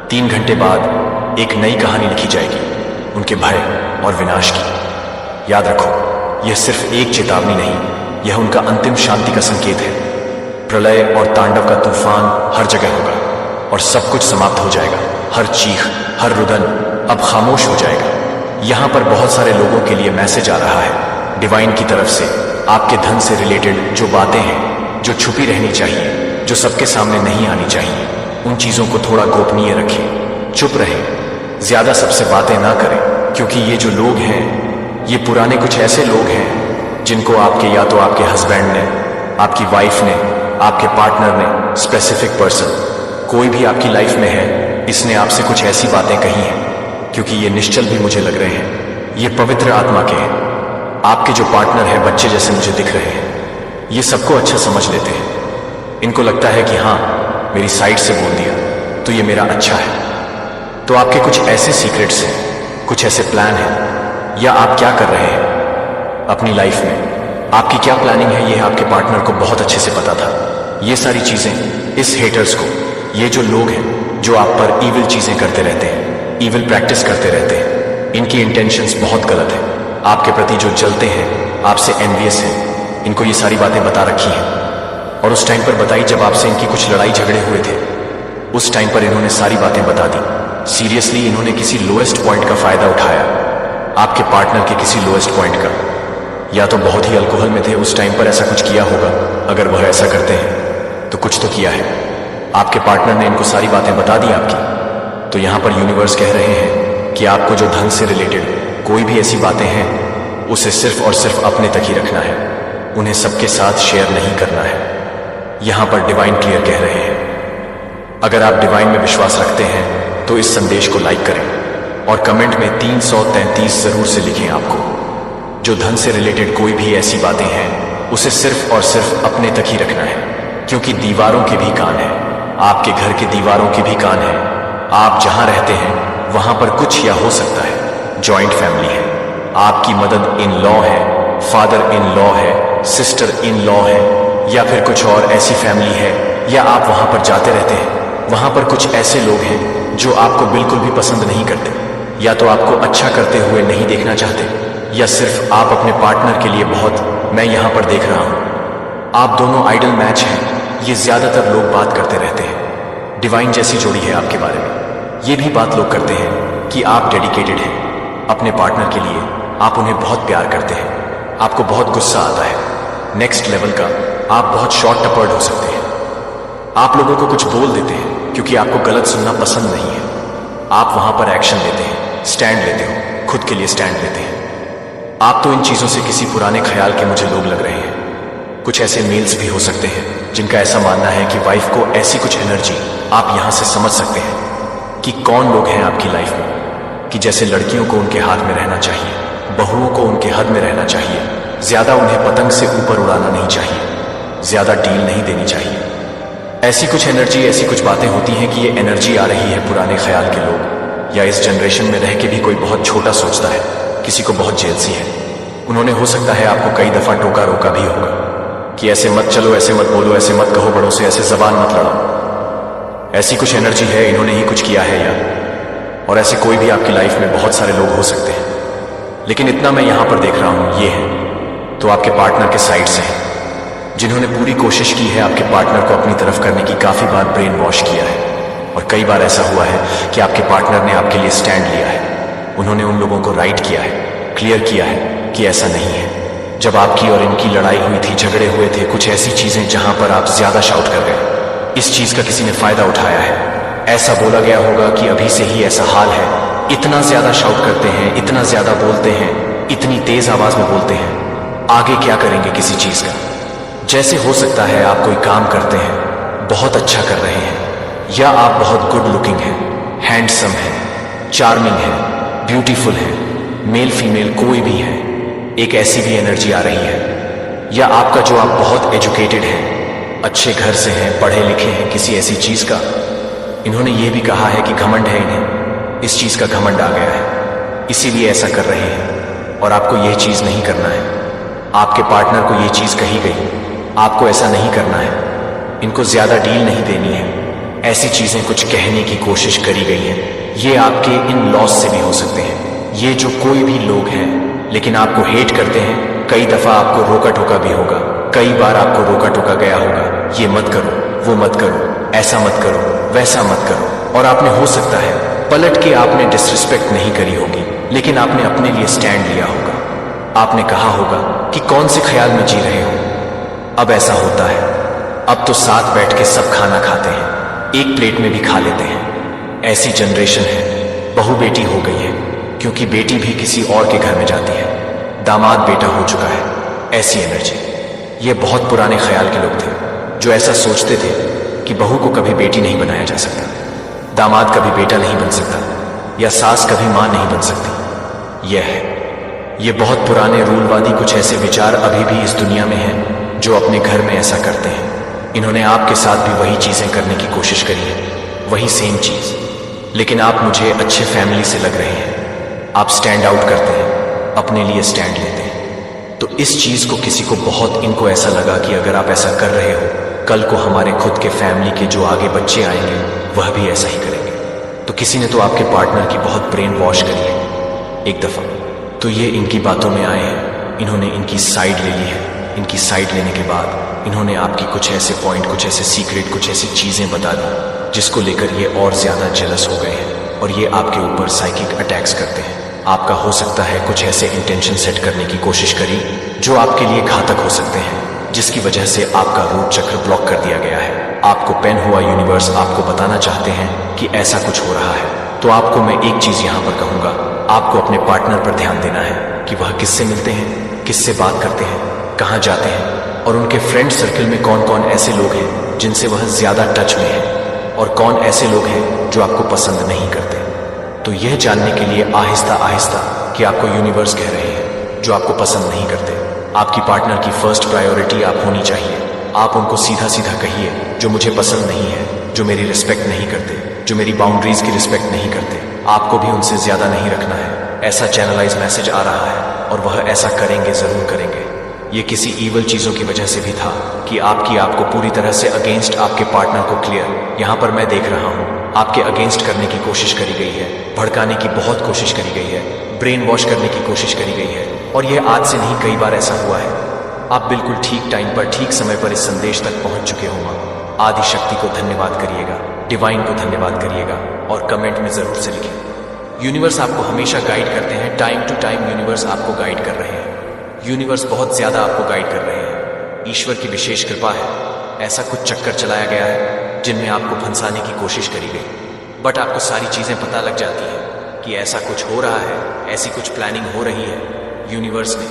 3 घंटे बाद एक नई कहानी लिखी जाएगी, उनके भय और विनाश की। याद रखो, यह सिर्फ एक चेतावनी नहीं, यह उनका अंतिम शांति का संकेत है। प्रलय और तांडव का तूफान हर जगह होगा और सब कुछ समाप्त हो जाएगा। हर चीख, हर रुदन अब खामोश हो जाएगा। यहां पर बहुत सारे लोगों के लिए मैसेज आ रहा है डिवाइन की तरफ से। आपके धन से रिलेटेड जो बातें हैं, जो छुपी रहनी चाहिए, जो सबके सामने नहीं आनी चाहिए, उन चीजों को थोड़ा गोपनीय रखें, चुप रहें, ज्यादा सबसे बातें ना करें, क्योंकि ये जो लोग हैं, ये पुराने कुछ ऐसे लोग हैं जिनको आपके या तो आपके हस्बैंड ने, आपकी वाइफ ने, आपके पार्टनर ने, स्पेसिफिक पर्सन, कोई भी आपकी लाइफ में है, इसने आपसे कुछ ऐसी बातें कही हैं, क्योंकि ये निश्चल भी मुझे लग रहे हैं, ये पवित्र आत्मा के हैं। आपके जो पार्टनर है बच्चे जैसे मुझे दिख रहे हैं, ये सबको अच्छा समझ लेते हैं। इनको लगता है कि हाँ, मेरी साइड से बोल दिया तो ये मेरा अच्छा है। तो आपके कुछ ऐसे सीक्रेट्स हैं, कुछ ऐसे प्लान हैं, या आप क्या कर रहे हैं अपनी लाइफ में, आपकी क्या प्लानिंग है, ये आपके पार्टनर को बहुत अच्छे से पता था। ये सारी चीजें इस हेटर्स को, ये जो लोग हैं जो आप पर ईविल चीजें करते रहते हैं, ईविल प्रैक्टिस करते रहते हैं, इनकी इंटेंशंस बहुत गलत है। आपके प्रति जो जलते हैं, आपसे एनवियस हैं, इनको ये सारी बातें बता रखी हैं। और उस टाइम पर बताई जब आपसे इनकी कुछ लड़ाई झगड़े हुए थे, उस टाइम पर इन्होंने सारी बातें बता दी। सीरियसली इन्होंने किसी लोएस्ट पॉइंट का फायदा उठाया, आपके पार्टनर के किसी लोएस्ट पॉइंट का, या तो बहुत ही अल्कोहल में थे उस टाइम पर ऐसा कुछ किया होगा। अगर वह ऐसा करते हैं तो कुछ तो किया है। आपके पार्टनर ने इनको सारी बातें बता दी आपकी। तो यहां पर यूनिवर्स कह रहे हैं कि आपको जो धन से रिलेटेड कोई भी ऐसी बातें हैं, उसे सिर्फ और सिर्फ अपने तक ही रखना है, उन्हें सबके साथ शेयर नहीं करना है। यहां पर डिवाइन क्लियर कह रहे हैं। अगर आप डिवाइन में विश्वास रखते हैं तो इस संदेश को लाइक करें और कमेंट में 333 जरूर से लिखें। आपको जो धन से रिलेटेड कोई भी ऐसी बातें हैं, उसे सिर्फ और सिर्फ अपने तक ही रखना है, क्योंकि दीवारों के भी कान हैं, आपके घर के दीवारों के भी कान हैं। आप जहां रहते हैं वहां पर कुछ या हो सकता है जॉइंट फैमिली है, आपकी मदद इन लॉ है, फादर इन लॉ है, सिस्टर इन लॉ है, या फिर कुछ और ऐसी फैमिली है, या आप वहां पर जाते रहते हैं, वहां पर कुछ ऐसे लोग हैं जो आपको बिल्कुल भी पसंद नहीं करते, या तो आपको अच्छा करते हुए नहीं देखना चाहते, या सिर्फ आप अपने पार्टनर के लिए बहुत, मैं यहां पर देख रहा हूं आप दोनों आइडल मैच हैं। ये ज्यादातर लोग बात करते रहते हैं डिवाइन जैसी जोड़ी है आपके बारे में। ये भी बात लोग करते हैं कि आप डेडिकेटेड हैं अपने पार्टनर के लिए, आप उन्हें बहुत प्यार करते हैं, आपको बहुत गुस्सा आता है, नेक्स्ट लेवल का, आप बहुत शॉर्ट टपर्ड हो सकते हैं। आप लोगों को कुछ बोल देते हैं क्योंकि आपको गलत सुनना पसंद नहीं है। आप वहां पर एक्शन लेते हैं, स्टैंड लेते हो, खुद के लिए स्टैंड लेते हैं। आप तो इन चीजों से किसी पुराने ख्याल के मुझे लोग लग रहे हैं। कुछ ऐसे मेल्स भी हो सकते हैं जिनका ऐसा मानना है कि वाइफ को ऐसी कुछ एनर्जी, आप यहां से समझ सकते हैं कि कौन लोग हैं आपकी लाइफ में, कि जैसे लड़कियों को उनके हाथ में रहना चाहिए, बहुओं को उनके हद में रहना चाहिए, ज्यादा उन्हें पतंग से ऊपर उड़ाना नहीं चाहिए, ज्यादा डील नहीं देनी चाहिए। ऐसी कुछ एनर्जी, ऐसी कुछ बातें होती हैं कि ये एनर्जी आ रही है पुराने ख्याल के लोग, या इस जनरेशन में रह के भी कोई बहुत छोटा सोचता है, किसी को बहुत जेलसी है। उन्होंने हो सकता है आपको कई दफा टोका रोका भी होगा कि ऐसे मत चलो, ऐसे मत बोलो, ऐसे मत कहो बड़ों से, ऐसे जबान मत लड़ाओ। ऐसी कुछ एनर्जी है, इन्होंने ही कुछ किया है या, और ऐसे कोई भी आपकी लाइफ में बहुत सारे लोग हो सकते हैं। लेकिन इतना मैं यहां पर देख रहा हूं, ये है तो आपके पार्टनर के साइड से है, जिन्होंने पूरी कोशिश की है आपके पार्टनर को अपनी तरफ करने की, काफी बार ब्रेन वॉश किया है, और कई बार ऐसा हुआ है कि आपके पार्टनर ने आपके लिए स्टैंड लिया है। उन्होंने उन लोगों को राइट किया है, क्लियर किया है कि ऐसा नहीं है। जब आपकी और इनकी लड़ाई हुई थी, झगड़े हुए थे, कुछ ऐसी चीजें जहां पर आप ज्यादा शाउट कर गए, इस चीज का किसी ने फायदा उठाया है। ऐसा बोला गया होगा कि अभी से ही ऐसा हाल है, इतना ज्यादा शाउट करते हैं, इतना ज्यादा बोलते हैं, इतनी तेज आवाज में बोलते हैं, आगे क्या करेंगे किसी चीज का। जैसे हो सकता है आप कोई काम करते हैं, बहुत अच्छा कर रहे हैं, या आप बहुत गुड लुकिंग हैं, हैंडसम हैं, चार्मिंग हैं, ब्यूटीफुल है, मेल फीमेल कोई भी है, एक ऐसी भी एनर्जी आ रही है। या आपका जो आप बहुत एजुकेटेड हैं, अच्छे घर से हैं, पढ़े लिखे हैं, किसी ऐसी चीज का, इन्होंने ये भी कहा है कि घमंड है इन्हें, इस चीज का घमंड आ गया है, इसीलिए ऐसा कर रहे हैं। और आपको यह चीज नहीं करना है, आपके पार्टनर को यह चीज कही गई, आपको ऐसा नहीं करना है, इनको ज्यादा डील नहीं देनी है, ऐसी चीजें कुछ कहने की कोशिश करी गई है। ये आपके इन लॉस से भी हो सकते हैं। ये जो कोई भी लोग हैं लेकिन आपको हेट करते हैं, कई दफा आपको रोका टोका भी होगा, कई बार आपको रोका टोका गया होगा, ये मत करो, वो मत करो, ऐसा मत करो, वैसा मत करो, और आपने हो सकता है पलट के आपने डिसरिस्पेक्ट नहीं करी होगी, लेकिन आपने अपने लिए स्टैंड लिया होगा। आपने कहा होगा कि कौन से ख्याल में जी रहे हो। अब ऐसा होता है, अब तो साथ बैठ के सब खाना खाते हैं, एक प्लेट में भी खा लेते हैं। ऐसी जनरेशन है, बहू बेटी हो गई है, क्योंकि बेटी भी किसी और के घर में जाती है, दामाद बेटा हो चुका है, ऐसी एनर्जी। ये बहुत पुराने ख्याल के लोग थे जो ऐसा सोचते थे कि बहू को कभी बेटी नहीं बनाया जा सकता, दामाद कभी बेटा नहीं बन सकता, या सास कभी मां नहीं बन सकती। यह है, ये बहुत पुराने रूलवादी कुछ ऐसे विचार अभी भी इस दुनिया में हैं जो अपने घर में ऐसा करते हैं। इन्होंने आपके साथ भी वही चीजें करने की कोशिश करी है, वही सेम चीज, लेकिन आप मुझे अच्छे फैमिली से लग रहे हैं, आप स्टैंड आउट करते हैं, अपने लिए स्टैंड लेते हैं। तो इस चीज को किसी को बहुत, इनको ऐसा लगा कि अगर आप ऐसा कर रहे हो, कल को हमारे खुद के फैमिली के जो आगे बच्चे आएंगे वह भी ऐसा ही करेंगे। तो किसी ने तो आपके पार्टनर की बहुत ब्रेन वॉश करी है एक दफा, तो ये इनकी बातों में आए हैं, इन्होंने इनकी साइड ले ली है। इनकी साइड लेने के बाद इन्होंने आपकी कुछ ऐसे पॉइंट, कुछ ऐसे सीक्रेट, कुछ ऐसी चीजें बता दी जिसको लेकर ये और ज्यादा जेलस हो गए हैं, और ये आपके ऊपर साइकिक अटैक्स करते हैं। आपका हो सकता है कुछ ऐसे इंटेंशन सेट करने की कोशिश करी जो आपके लिए घातक हो सकते हैं, जिसकी वजह से आपका रूट चक्र ब्लॉक कर दिया गया है। आपको पेन हुआ, यूनिवर्स आपको बताना चाहते हैं कि ऐसा कुछ हो रहा है। तो आपको मैं एक चीज यहां पर कहूंगा, आपको अपने पार्टनर पर ध्यान देना है कि वह किससे मिलते हैं, किससे बात करते हैं, कहां जाते हैं, और उनके फ्रेंड सर्कल में कौन कौन ऐसे लोग हैं जिनसे वह ज्यादा टच में है, और कौन ऐसे लोग हैं जो आपको पसंद नहीं करते। तो यह जानने के लिए आहिस्ता आहिस्ता कि आपको यूनिवर्स कह रहे हैं जो आपको पसंद नहीं करते, आपकी पार्टनर की फर्स्ट प्रायोरिटी आप होनी चाहिए। आप उनको सीधा सीधा कहिए जो मुझे पसंद नहीं है, जो मेरी रिस्पेक्ट नहीं करते, जो मेरी बाउंड्रीज की रिस्पेक्ट नहीं करते, आपको भी उनसे ज्यादा नहीं रखना है। ऐसा चैनलाइज मैसेज आ रहा है, और वह ऐसा करेंगे, जरूर करेंगे। ये किसी ईवल चीजों की वजह से भी था कि आपको पूरी तरह से अगेंस्ट आपके पार्टनर को क्लियर, यहां पर मैं देख रहा हूं, आपके अगेंस्ट करने की कोशिश करी गई है, भड़काने की बहुत कोशिश करी गई है, ब्रेन वॉश करने की कोशिश करी गई है। और यह आज से नहीं, कई बार ऐसा हुआ है। आप बिल्कुल ठीक टाइम पर, ठीक समय पर इस संदेश तक पहुंच चुके होंगे। आदि शक्ति को धन्यवाद करिएगा, डिवाइन को धन्यवाद करिएगा, और कमेंट में जरूर से लिखें। यूनिवर्स आपको हमेशा गाइड करते हैं, टाइम टू टाइम यूनिवर्स आपको गाइड कर रहे हैं। यूनिवर्स बहुत ज्यादा आपको गाइड कर रहे हैं। ईश्वर की विशेष कृपा है। ऐसा कुछ चक्कर चलाया गया है जिनमें आपको फंसाने की कोशिश करी गई, बट आपको सारी चीजें पता लग जाती हैं कि ऐसा कुछ हो रहा है, ऐसी कुछ प्लानिंग हो रही है यूनिवर्स में,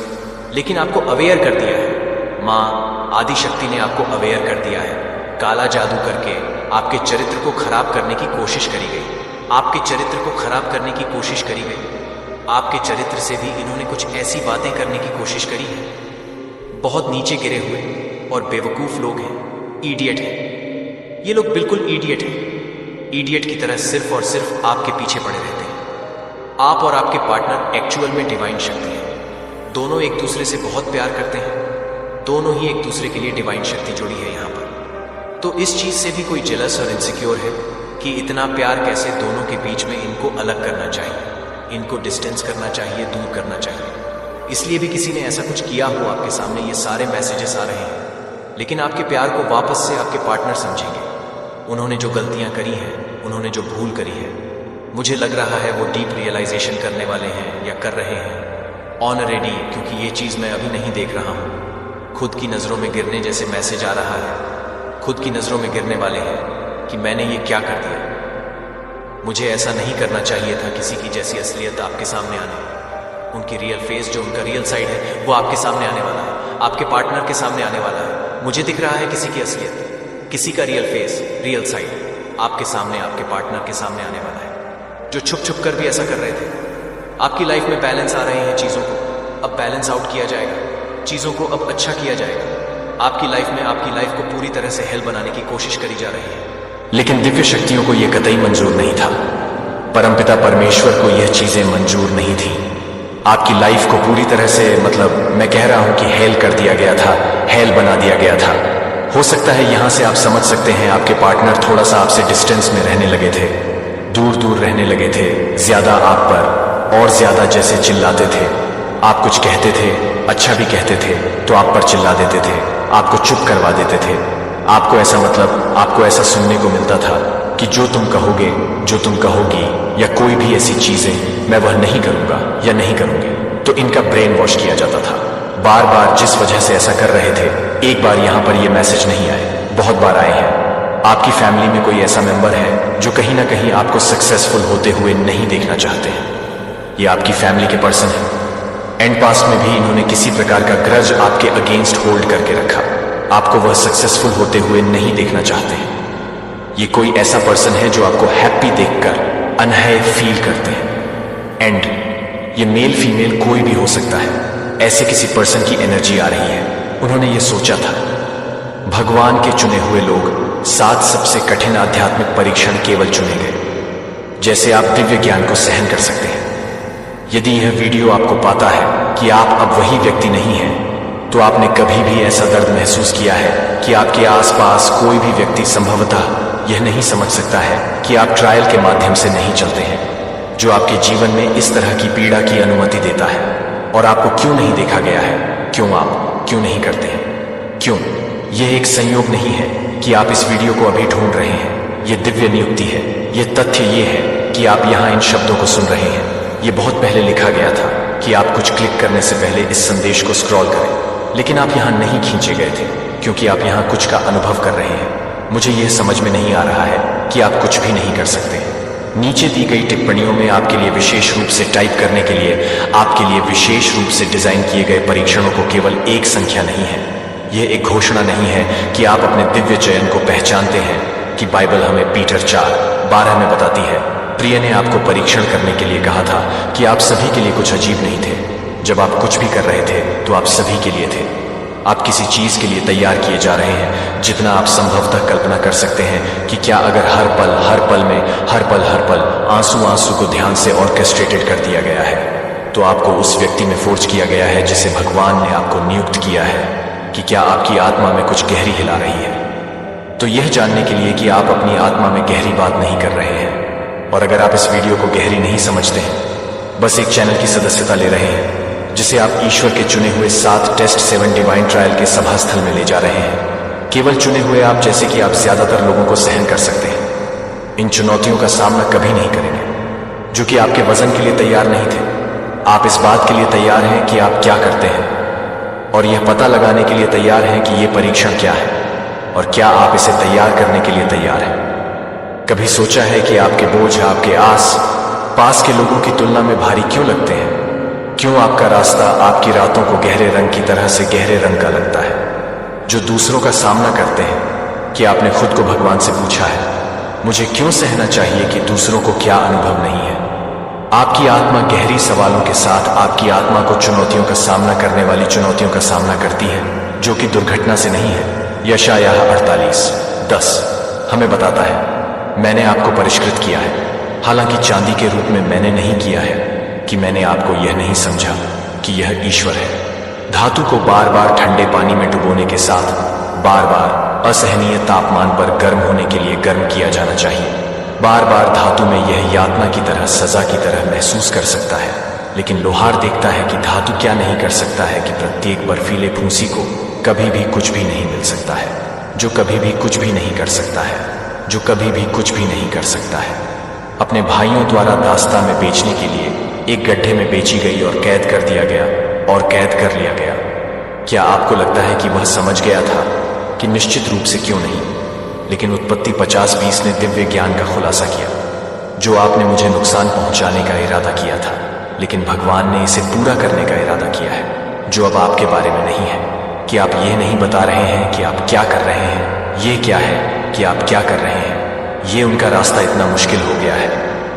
लेकिन आपको अवेयर कर दिया है। माँ आदि शक्ति ने आपको अवेयर कर दिया है। काला जादू करके आपके चरित्र को खराब करने की कोशिश करी गई, आपके चरित्र को खराब करने की कोशिश करी गई। आपके चरित्र से भी इन्होंने कुछ ऐसी बातें करने की कोशिश करी है। बहुत नीचे गिरे हुए और बेवकूफ लोग हैं, इडियट हैं। ये लोग बिल्कुल इडियट हैं। इडियट की तरह सिर्फ और सिर्फ आपके पीछे पड़े रहते हैं। आप और आपके पार्टनर एक्चुअल में डिवाइन शक्ति है। दोनों एक दूसरे से बहुत प्यार करते हैं। दोनों ही एक दूसरे के लिए डिवाइन शक्ति जुड़ी है यहाँ पर। तो इस चीज से भी कोई जेलस और इनसिक्योर है कि इतना प्यार कैसे दोनों के बीच में इनको अलग करना चाहिए, इनको डिस्टेंस करना चाहिए, दूर करना चाहिए। इसलिए भी किसी ने ऐसा कुछ किया हो आपके सामने, ये सारे मैसेजेस आ रहे हैं। लेकिन आपके प्यार को वापस से आपके पार्टनर समझेंगे। उन्होंने जो गलतियां करी हैं, उन्होंने जो भूल करी है, मुझे लग रहा है वो डीप रियलाइजेशन करने वाले हैं या कर रहे हैं ऑलरेडी, क्योंकि ये चीज मैं अभी नहीं देख रहा हूं। खुद की नजरों में गिरने जैसे मैसेज आ रहा है, खुद की नजरों में गिरने वाले हैं कि मैंने ये क्या कर दिया। मुझे ऐसा नहीं करना चाहिए था। किसी की जैसी असलियत आपके सामने आने, उनकी रियल फेस, जो उनका रियल साइड है, वो आपके सामने आने वाला है, आपके पार्टनर के सामने आने वाला है। मुझे दिख रहा है किसी की असलियत, किसी का रियल फेस, रियल साइड आपके सामने, आपके पार्टनर के सामने आने वाला है, जो छुप छुप कर भी ऐसा कर रहे थे। आपकी लाइफ में बैलेंस आ रहे हैं, चीजों को अब बैलेंस आउट किया जाएगा, चीजों को अब अच्छा किया जाएगा। आपकी लाइफ में आपकी लाइफ को पूरी तरह से हेल बनाने की कोशिश करी जा रही है। लेकिन दिव्य शक्तियों को यह कतई मंजूर नहीं था। परमपिता परमेश्वर को यह चीजें मंजूर नहीं थी। आपकी लाइफ को पूरी तरह से, मतलब मैं कह रहा हूं कि हेल कर दिया गया था, हेल बना दिया गया था। हो सकता है यहां से आप समझ सकते हैं आपके पार्टनर थोड़ा सा आपसे डिस्टेंस में रहने लगे थे, दूर दूर रहने लगे थे, ज्यादा आप पर और ज्यादा जैसे चिल्लाते थे। आप कुछ कहते थे, अच्छा भी कहते थे, तो आप पर चिल्ला देते थे, आपको चुप करवा देते थे। आपको ऐसा, मतलब आपको ऐसा सुनने को मिलता था कि जो तुम कहोगे, जो तुम कहोगी, या कोई भी ऐसी चीजें मैं वह नहीं करूंगा या नहीं करूंगी। तो इनका ब्रेन वॉश किया जाता था। बार बार जिस वजह से ऐसा कर रहे थे, एक बार यहां पर ये मैसेज नहीं आए, बहुत बार आए हैं। आपकी फैमिली में कोई ऐसा मेंबर है जो कहीं ना कहीं आपको सक्सेसफुल होते हुए नहीं देखना चाहते हैं। ये आपकी फैमिली के पर्सन है। एंड पास्ट में भी इन्होंने किसी प्रकार का ग्रज आपके अगेंस्ट होल्ड करके रखा। आपको वह सक्सेसफुल होते हुए नहीं देखना चाहते हैं। ये कोई ऐसा पर्सन है जो आपको हैप्पी देखकर अनहै फील करते हैं। एंड ये मेल फीमेल कोई भी हो सकता है, ऐसे किसी पर्सन की एनर्जी आ रही है। उन्होंने ये सोचा था, भगवान के चुने हुए लोग 7 सबसे कठिन आध्यात्मिक परीक्षण केवल चुने गए, जैसे आप दिव्य ज्ञान को सहन कर सकते हैं। यदि यह वीडियो आपको पाता है कि आप अब वही व्यक्ति नहीं हैं, तो आपने कभी भी ऐसा दर्द महसूस किया है कि आपके आसपास कोई भी व्यक्ति संभवतः यह नहीं समझ सकता है कि आप ट्रायल के माध्यम से नहीं चलते हैं, जो आपके जीवन में इस तरह की पीड़ा की अनुमति देता है। और आपको क्यों नहीं देखा गया है, क्यों आप क्यों नहीं करते हैं, क्यों? यह एक संयोग नहीं है कि आप इस वीडियो को अभी ढूंढ रहे हैं। यह दिव्य नियुक्ति है। यह तथ्य ये है कि आप यहां इन शब्दों को सुन रहे हैं। ये बहुत पहले लिखा गया था कि आप कुछ क्लिक करने से पहले इस संदेश को स्क्रॉल करें, लेकिन आप यहां नहीं खींचे गए थे क्योंकि आप यहां कुछ का अनुभव कर रहे हैं। मुझे यह समझ में नहीं आ रहा है कि आप कुछ भी नहीं कर सकते। नीचे दी गई टिप्पणियों में आपके लिए विशेष रूप से टाइप करने के लिए, आपके लिए विशेष रूप से डिजाइन किए गए परीक्षणों को केवल एक संख्या नहीं है। यह एक घोषणा नहीं है कि आप अपने दिव्य चयन को पहचानते हैं कि बाइबल हमें पीटर 4:12 में बताती है, प्रिय ने आपको परीक्षण करने के लिए कहा था कि आप सभी के लिए कुछ अजीब नहीं थे। जब आप कुछ भी कर रहे थे तो आप सभी के लिए थे। आप किसी चीज के लिए तैयार किए जा रहे हैं, जितना आप संभवतः कल्पना कर सकते हैं कि क्या अगर हर पल में हर पल आंसू को ध्यान से ऑर्केस्ट्रेटेड कर दिया गया है, तो आपको उस व्यक्ति में फोर्ज किया गया है जिसे भगवान ने आपको नियुक्त किया है कि क्या आपकी आत्मा में कुछ गहरी हिला रही है। तो यह जानने के लिए कि आप अपनी आत्मा में गहरी बात नहीं कर रहे हैं, और अगर आप इस वीडियो को गहरी नहीं समझते हैं, बस एक चैनल की सदस्यता ले रहे हैं जिसे आप ईश्वर के चुने हुए 7 टेस्ट 7 डिवाइन ट्रायल के सभा स्थल में ले जा रहे हैं, केवल चुने हुए आप जैसे कि आप ज्यादातर लोगों को सहन कर सकते हैं, इन चुनौतियों का सामना कभी नहीं करेंगे जो कि आपके वजन के लिए तैयार नहीं थे। आप इस बात के लिए तैयार हैं कि आप क्या करते हैं, और यह पता लगाने के लिए तैयार हैं कि यह परीक्षण क्या है और क्या आप इसे तैयार करने के लिए तैयार हैं। कभी सोचा है कि आपके बोझ, आपके आस पास के लोगों की तुलना में भारी क्यों लगते हैं? क्यों आपका रास्ता आपकी रातों को गहरे रंग की तरह से गहरे रंग का लगता है? जो दूसरों का सामना करते हैं, कि आपने खुद को भगवान से पूछा है, मुझे क्यों सहना चाहिए कि दूसरों को क्या अनुभव नहीं है? आपकी आत्मा गहरी सवालों के साथ आपकी आत्मा को चुनौतियों का सामना करने वाली चुनौतियों का सामना करती है, जो कि दुर्घटना से नहीं है। यशायाह 48:10 हमें बताता है, मैंने आपको परिष्कृत किया है, हालांकि चांदी के रूप में मैंने नहीं किया है, कि मैंने आपको यह नहीं समझा कि यह ईश्वर है। धातु को बार बार ठंडे पानी में डुबोने के साथ बार बार असहनीय तापमान पर गर्म होने के लिए गर्म किया जाना चाहिए। बार बार धातु में यह यातना की तरह, सजा की तरह महसूस कर सकता है, लेकिन लोहार देखता है कि धातु क्या नहीं कर सकता है, कि प्रत्येक बर्फीले फूंसी को कभी भी कुछ भी नहीं मिल सकता है, जो कभी भी कुछ भी नहीं कर सकता है, जो कभी भी कुछ भी नहीं कर सकता है। अपने भाइयों द्वारा दास्ता में बेचने के लिए एक गड्ढे में बेची गई और कैद कर दिया गया और कैद कर लिया गया। क्या आपको लगता है कि वह समझ गया था? कि निश्चित रूप से क्यों नहीं, लेकिन उत्पत्ति 50:20 ने दिव्य ज्ञान का खुलासा किया। जो आपने मुझे नुकसान पहुंचाने का इरादा किया था, लेकिन भगवान ने इसे पूरा करने का इरादा किया है, जो अब आपके बारे में नहीं है। कि आप ये नहीं बता रहे हैं कि आप क्या कर रहे हैं, ये क्या है कि आप क्या कर रहे हैं। ये उनका रास्ता इतना मुश्किल हो गया है।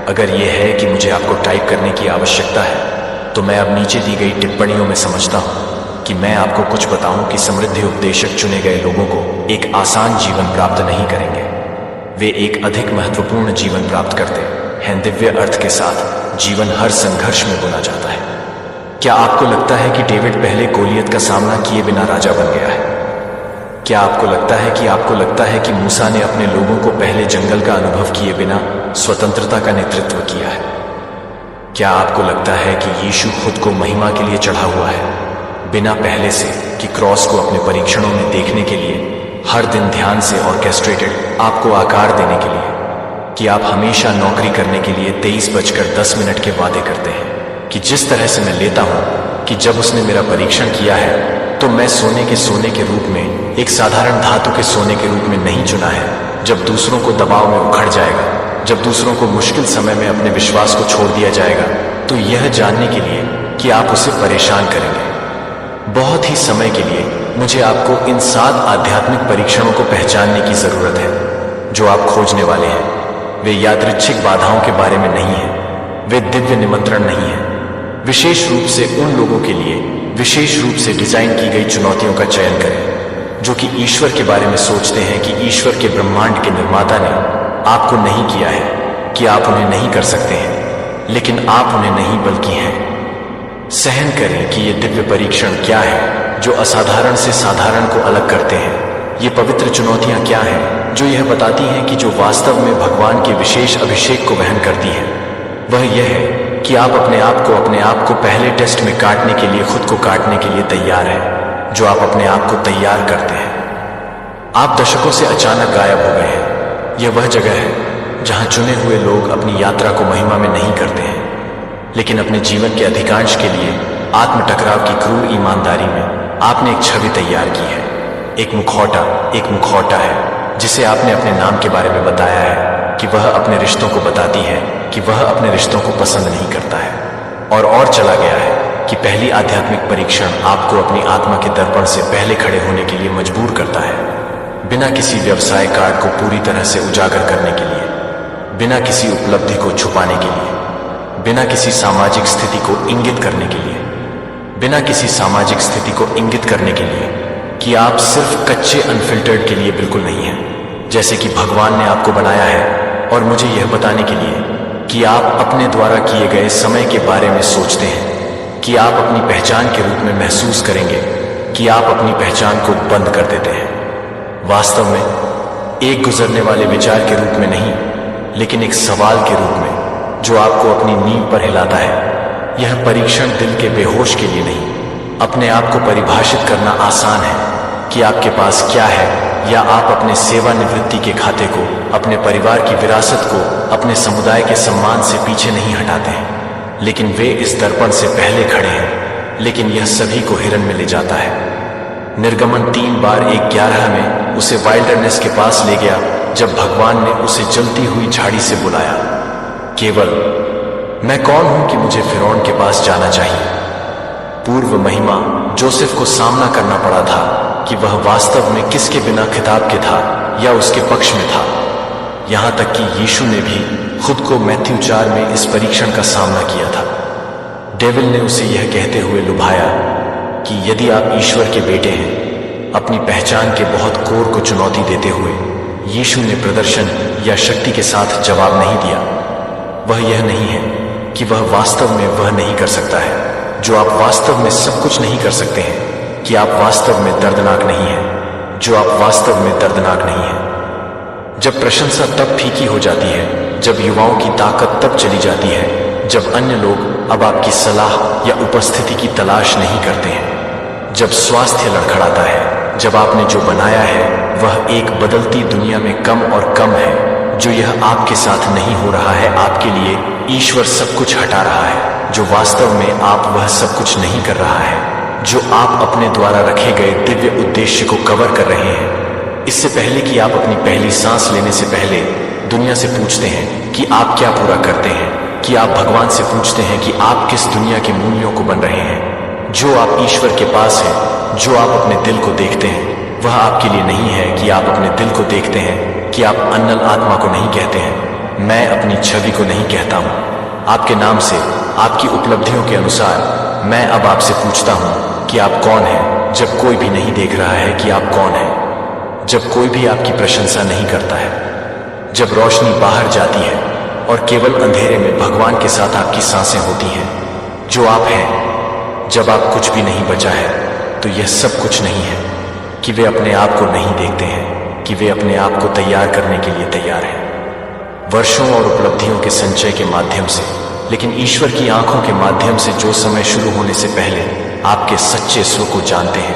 अगर यह है कि मुझे आपको टाइप करने की आवश्यकता है, तो मैं अब नीचे दी गई टिप्पणियों में समझता हूं कि मैं आपको कुछ बताऊं कि समृद्धि उपदेशक चुने गए लोगों को एक आसान जीवन प्राप्त नहीं करेंगे। वे एक अधिक महत्वपूर्ण जीवन प्राप्त करते हैं। दिव्य अर्थ के साथ जीवन हर संघर्ष में बुना जाता है। क्या आपको लगता है कि डेविड पहले गोलियत का सामना किए बिना राजा बन गया है? क्या आपको लगता है कि मूसा ने अपने लोगों को पहले जंगल का अनुभव किए बिना स्वतंत्रता का नेतृत्व किया है? क्या आपको लगता है कि यीशु खुद को महिमा के लिए चढ़ा हुआ है, बिना पहले से कि क्रॉस को अपने परीक्षणों में देखने के लिए, हर दिन ध्यान से ऑर्केस्ट्रेटेड आपको आकार देने के लिए? कि आप हमेशा नौकरी करने के लिए 23:10 के वादे करते हैं, कि जिस तरह से मैं लेता हूं कि जब उसने मेरा परीक्षण किया है, तो मैं सोने के रूप में, एक साधारण धातु के सोने के रूप में नहीं चुना है। जब दूसरों को दबाव में उखड़ जाएगा, जब दूसरों को मुश्किल समय में अपने विश्वास को छोड़ दिया जाएगा, तो यह जानने के लिए कि आप उसे परेशान करेंगे। बहुत ही समय के लिए मुझे आपको इन 7 आध्यात्मिक परीक्षणों को पहचानने की जरूरत है जो आप खोजने वाले हैं। वे यादृच्छिक बाधाओं के बारे में नहीं है, वे दिव्य निमंत्रण नहीं है। विशेष रूप से उन लोगों के लिए विशेष रूप से डिजाइन की गई चुनौतियों का चयन करें जो कि ईश्वर के बारे में सोचते हैं कि ईश्वर के ब्रह्मांड के निर्माता ने आपको नहीं किया है कि आप उन्हें नहीं कर सकते हैं, लेकिन आप उन्हें नहीं बल्कि हैं। सहन करें कि ये दिव्य परीक्षण क्या है जो असाधारण से साधारण को अलग करते हैं। ये पवित्र चुनौतियां क्या हैं जो यह बताती हैं कि जो वास्तव में भगवान के विशेष अभिषेक को वहन करती हैं, वह यह है कि आप अपने आप को पहले टेस्ट में काटने के लिए, खुद को काटने के लिए तैयार हैं। जो आप अपने आप को तैयार करते हैं। आप दशकों से अचानक गायब हो गए हैं। यह वह जगह है जहां चुने हुए लोग अपनी यात्रा को महिमा में नहीं करते हैं, लेकिन अपने जीवन के अधिकांश के लिए आत्म टकराव की क्रूर ईमानदारी में आपने एक छवि तैयार की है। एक मुखौटा है जिसे आपने अपने नाम के बारे में बताया है कि वह अपने रिश्तों को बताती है कि वह अपने रिश्तों को पसंद नहीं करता है। और चला गया है कि पहली आध्यात्मिक परीक्षण आपको अपनी आत्मा के दर्पण से पहले खड़े होने के लिए मजबूर करता है, बिना किसी व्यवसाय कार्ड को पूरी तरह से उजागर करने के लिए, बिना किसी उपलब्धि को छुपाने के लिए, बिना किसी सामाजिक स्थिति को इंगित करने के लिए, बिना किसी सामाजिक स्थिति को इंगित करने के लिए कि आप सिर्फ कच्चे अनफिल्टर्ड के लिए बिल्कुल नहीं हैं, जैसे कि भगवान ने आपको बनाया है। और मुझे यह बताने के लिए कि आप अपने द्वारा किए गए समय के बारे में सोचते हैं, कि आप अपनी पहचान के रूप में महसूस करेंगे कि आप अपनी पहचान को बंद कर देते हैं। वास्तव में एक गुजरने वाले विचार के रूप में नहीं, लेकिन एक सवाल के रूप में जो आपको अपनी नींव पर हिलाता है। यह परीक्षण दिल के बेहोश के लिए नहीं। अपने आप को परिभाषित करना आसान है कि आपके पास क्या है, या आप अपने सेवानिवृत्ति के खाते को, अपने परिवार की विरासत को, अपने समुदाय के सम्मान से पीछे नहीं हटाते हैं, लेकिन वे इस दर्पण से पहले खड़े हैं। लेकिन यह सभी को हिरन में ले जाता है। निर्गमन 3:11 में उसे वाइल्डरनेस के पास ले गया जब भगवान ने उसे जलती हुई झाड़ी से बुलाया। केवल मैं कौन हूं कि मुझे फिरौन के पास जाना चाहिए? पूर्व महिमा जोसेफ को सामना करना पड़ा था कि वह वास्तव में किसके बिना खिताब के था या उसके पक्ष में था। यहां तक कि यीशु ने भी खुद को मैथ्यू 4 में इस परीक्षण का सामना किया था। डेविल ने उसे यह कहते हुए लुभाया कि यदि आप ईश्वर के बेटे हैं। अपनी पहचान के बहुत कोर को चुनौती देते हुए यीशु ने प्रदर्शन या शक्ति के साथ जवाब नहीं दिया। वह यह नहीं है कि वह वास्तव में वह नहीं कर सकता है जो आप वास्तव में सब कुछ नहीं कर सकते हैं, कि आप वास्तव में दर्दनाक नहीं हैं जो आप वास्तव में दर्दनाक नहीं हैं। जब प्रशंसा तब फीकी हो जाती है, जब युवाओं की ताकत तब चली जाती है, जब अन्य लोग अब आपकी सलाह या उपस्थिति की तलाश नहीं करते हैं, जब स्वास्थ्य लड़खड़ाता है, जब आपने जो बनाया है वह एक बदलती दुनिया में कम और कम है, जो यह आपके साथ नहीं हो रहा है। आपके लिए ईश्वर सब कुछ हटा रहा है, जो वास्तव में आप वह सब कुछ नहीं कर रहा है जो आप अपने द्वारा रखे गए दिव्य उद्देश्य को कवर कर रहे हैं। इससे पहले कि आप अपनी पहली सांस लेने से पहले दुनिया से पूछते हैं कि आप क्या पूरा करते हैं, कि आप भगवान से पूछते हैं कि आप किस दुनिया के मूल्यों को बन रहे हैं। जो आप ईश्वर के पास है, जो आप अपने दिल को देखते हैं, वह आपके लिए नहीं है कि आप अपने दिल को देखते हैं, कि आप अन्नल आत्मा को नहीं कहते हैं, मैं अपनी छवि को नहीं कहता हूं। आपके नाम से, आपकी उपलब्धियों के अनुसार मैं अब आपसे पूछता हूं कि आप कौन हैं, जब कोई भी नहीं देख रहा है कि आप कौन हैं, जब कोई भी आपकी प्रशंसा नहीं करता है, जब रोशनी बाहर जाती है और केवल अंधेरे में भगवान के साथ आपकी सांसें होती हैं, जो आप हैं, जब आप कुछ भी नहीं बचा है, तो यह सब कुछ नहीं है कि वे अपने आप को नहीं देखते हैं, कि वे अपने आप को तैयार करने के लिए तैयार हैं वर्षों और उपलब्धियों के संचय के माध्यम से, लेकिन ईश्वर की आंखों के माध्यम से जो समय शुरू होने से पहले आपके सच्चे स्व को जानते हैं,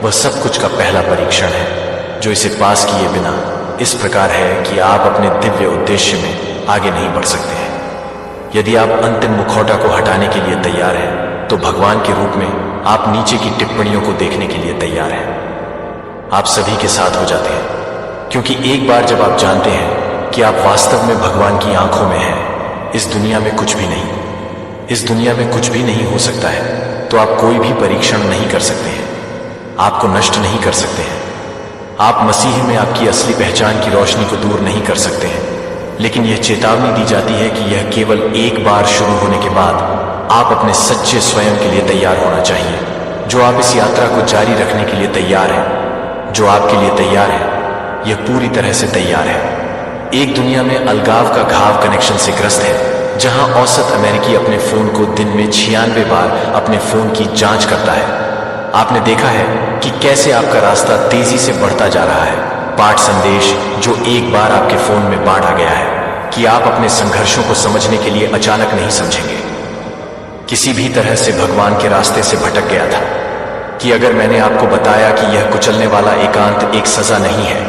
वह सब कुछ का पहला परीक्षण है, जो इसे पास किए बिना इस प्रकार है कि आप अपने दिव्य उद्देश्य में आगे नहीं बढ़ सकते हैं। यदि आप अंतिम मुखौटा को हटाने के लिए तैयार हैं, तो भगवान के रूप में आप नीचे की टिप्पणियों को देखने के लिए तैयार हैं। आप सभी के साथ हो जाते हैं, क्योंकि एक बार जब आप जानते हैं कि आप वास्तव में भगवान की आंखों में हैं, इस दुनिया में कुछ भी नहीं, इस दुनिया में कुछ भी नहीं हो सकता है, तो आप कोई भी परीक्षण नहीं कर सकते हैं, आपको नष्ट नहीं कर सकते हैं। आप मसीह में आपकी असली पहचान की रोशनी को दूर नहीं कर सकते हैं, लेकिन यह चेतावनी दी जाती है कि यह केवल एक बार शुरू होने के बाद आप अपने सच्चे स्वयं के लिए तैयार होना चाहिए, जो आप इस यात्रा को जारी रखने के लिए तैयार हैं, जो आपके लिए तैयार है, यह पूरी तरह से तैयार है। एक दुनिया में अलगाव का घाव कनेक्शन से ग्रस्त है, जहां औसत अमेरिकी अपने फोन को दिन में 96 बार अपने फोन की जांच करता है। आपने देखा है कि कैसे आपका रास्ता तेजी से बढ़ता जा रहा है। पाठ संदेश जो एक बार आपके फोन में बांटा गया है कि आप अपने संघर्षों को समझने के लिए अचानक नहीं समझेंगे। किसी भी तरह से भगवान के रास्ते से भटक गया था कि अगर मैंने आपको बताया कि यह कुचलने वाला एकांत एक सजा नहीं है,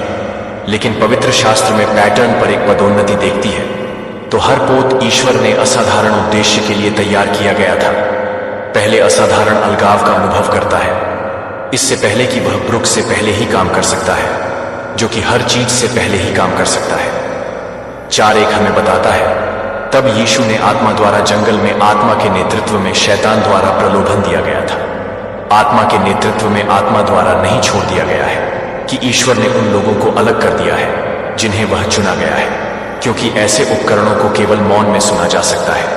लेकिन पवित्र शास्त्र में पैटर्न पर एक पदोन्नति देखती है, तो हर पोत ईश्वर ने असाधारण उद्देश्य के लिए तैयार किया गया था। पहले असाधारण अलगाव का अनुभव करता है, इससे पहले कि वह ब्रुक से पहले ही काम कर सकता है, जो कि हर चीज से पहले ही काम कर सकता है। 4:1 हमें बताता है, तब यीशु ने आत्मा द्वारा जंगल में आत्मा के नेतृत्व में शैतान द्वारा प्रलोभन दिया गया था। आत्मा के नेतृत्व में आत्मा द्वारा नहीं छोड़ दिया गया है कि ईश्वर ने उन लोगों को अलग कर दिया है जिन्हें वह चुना गया है, क्योंकि ऐसे उपकरणों को केवल मौन में सुना जा सकता है,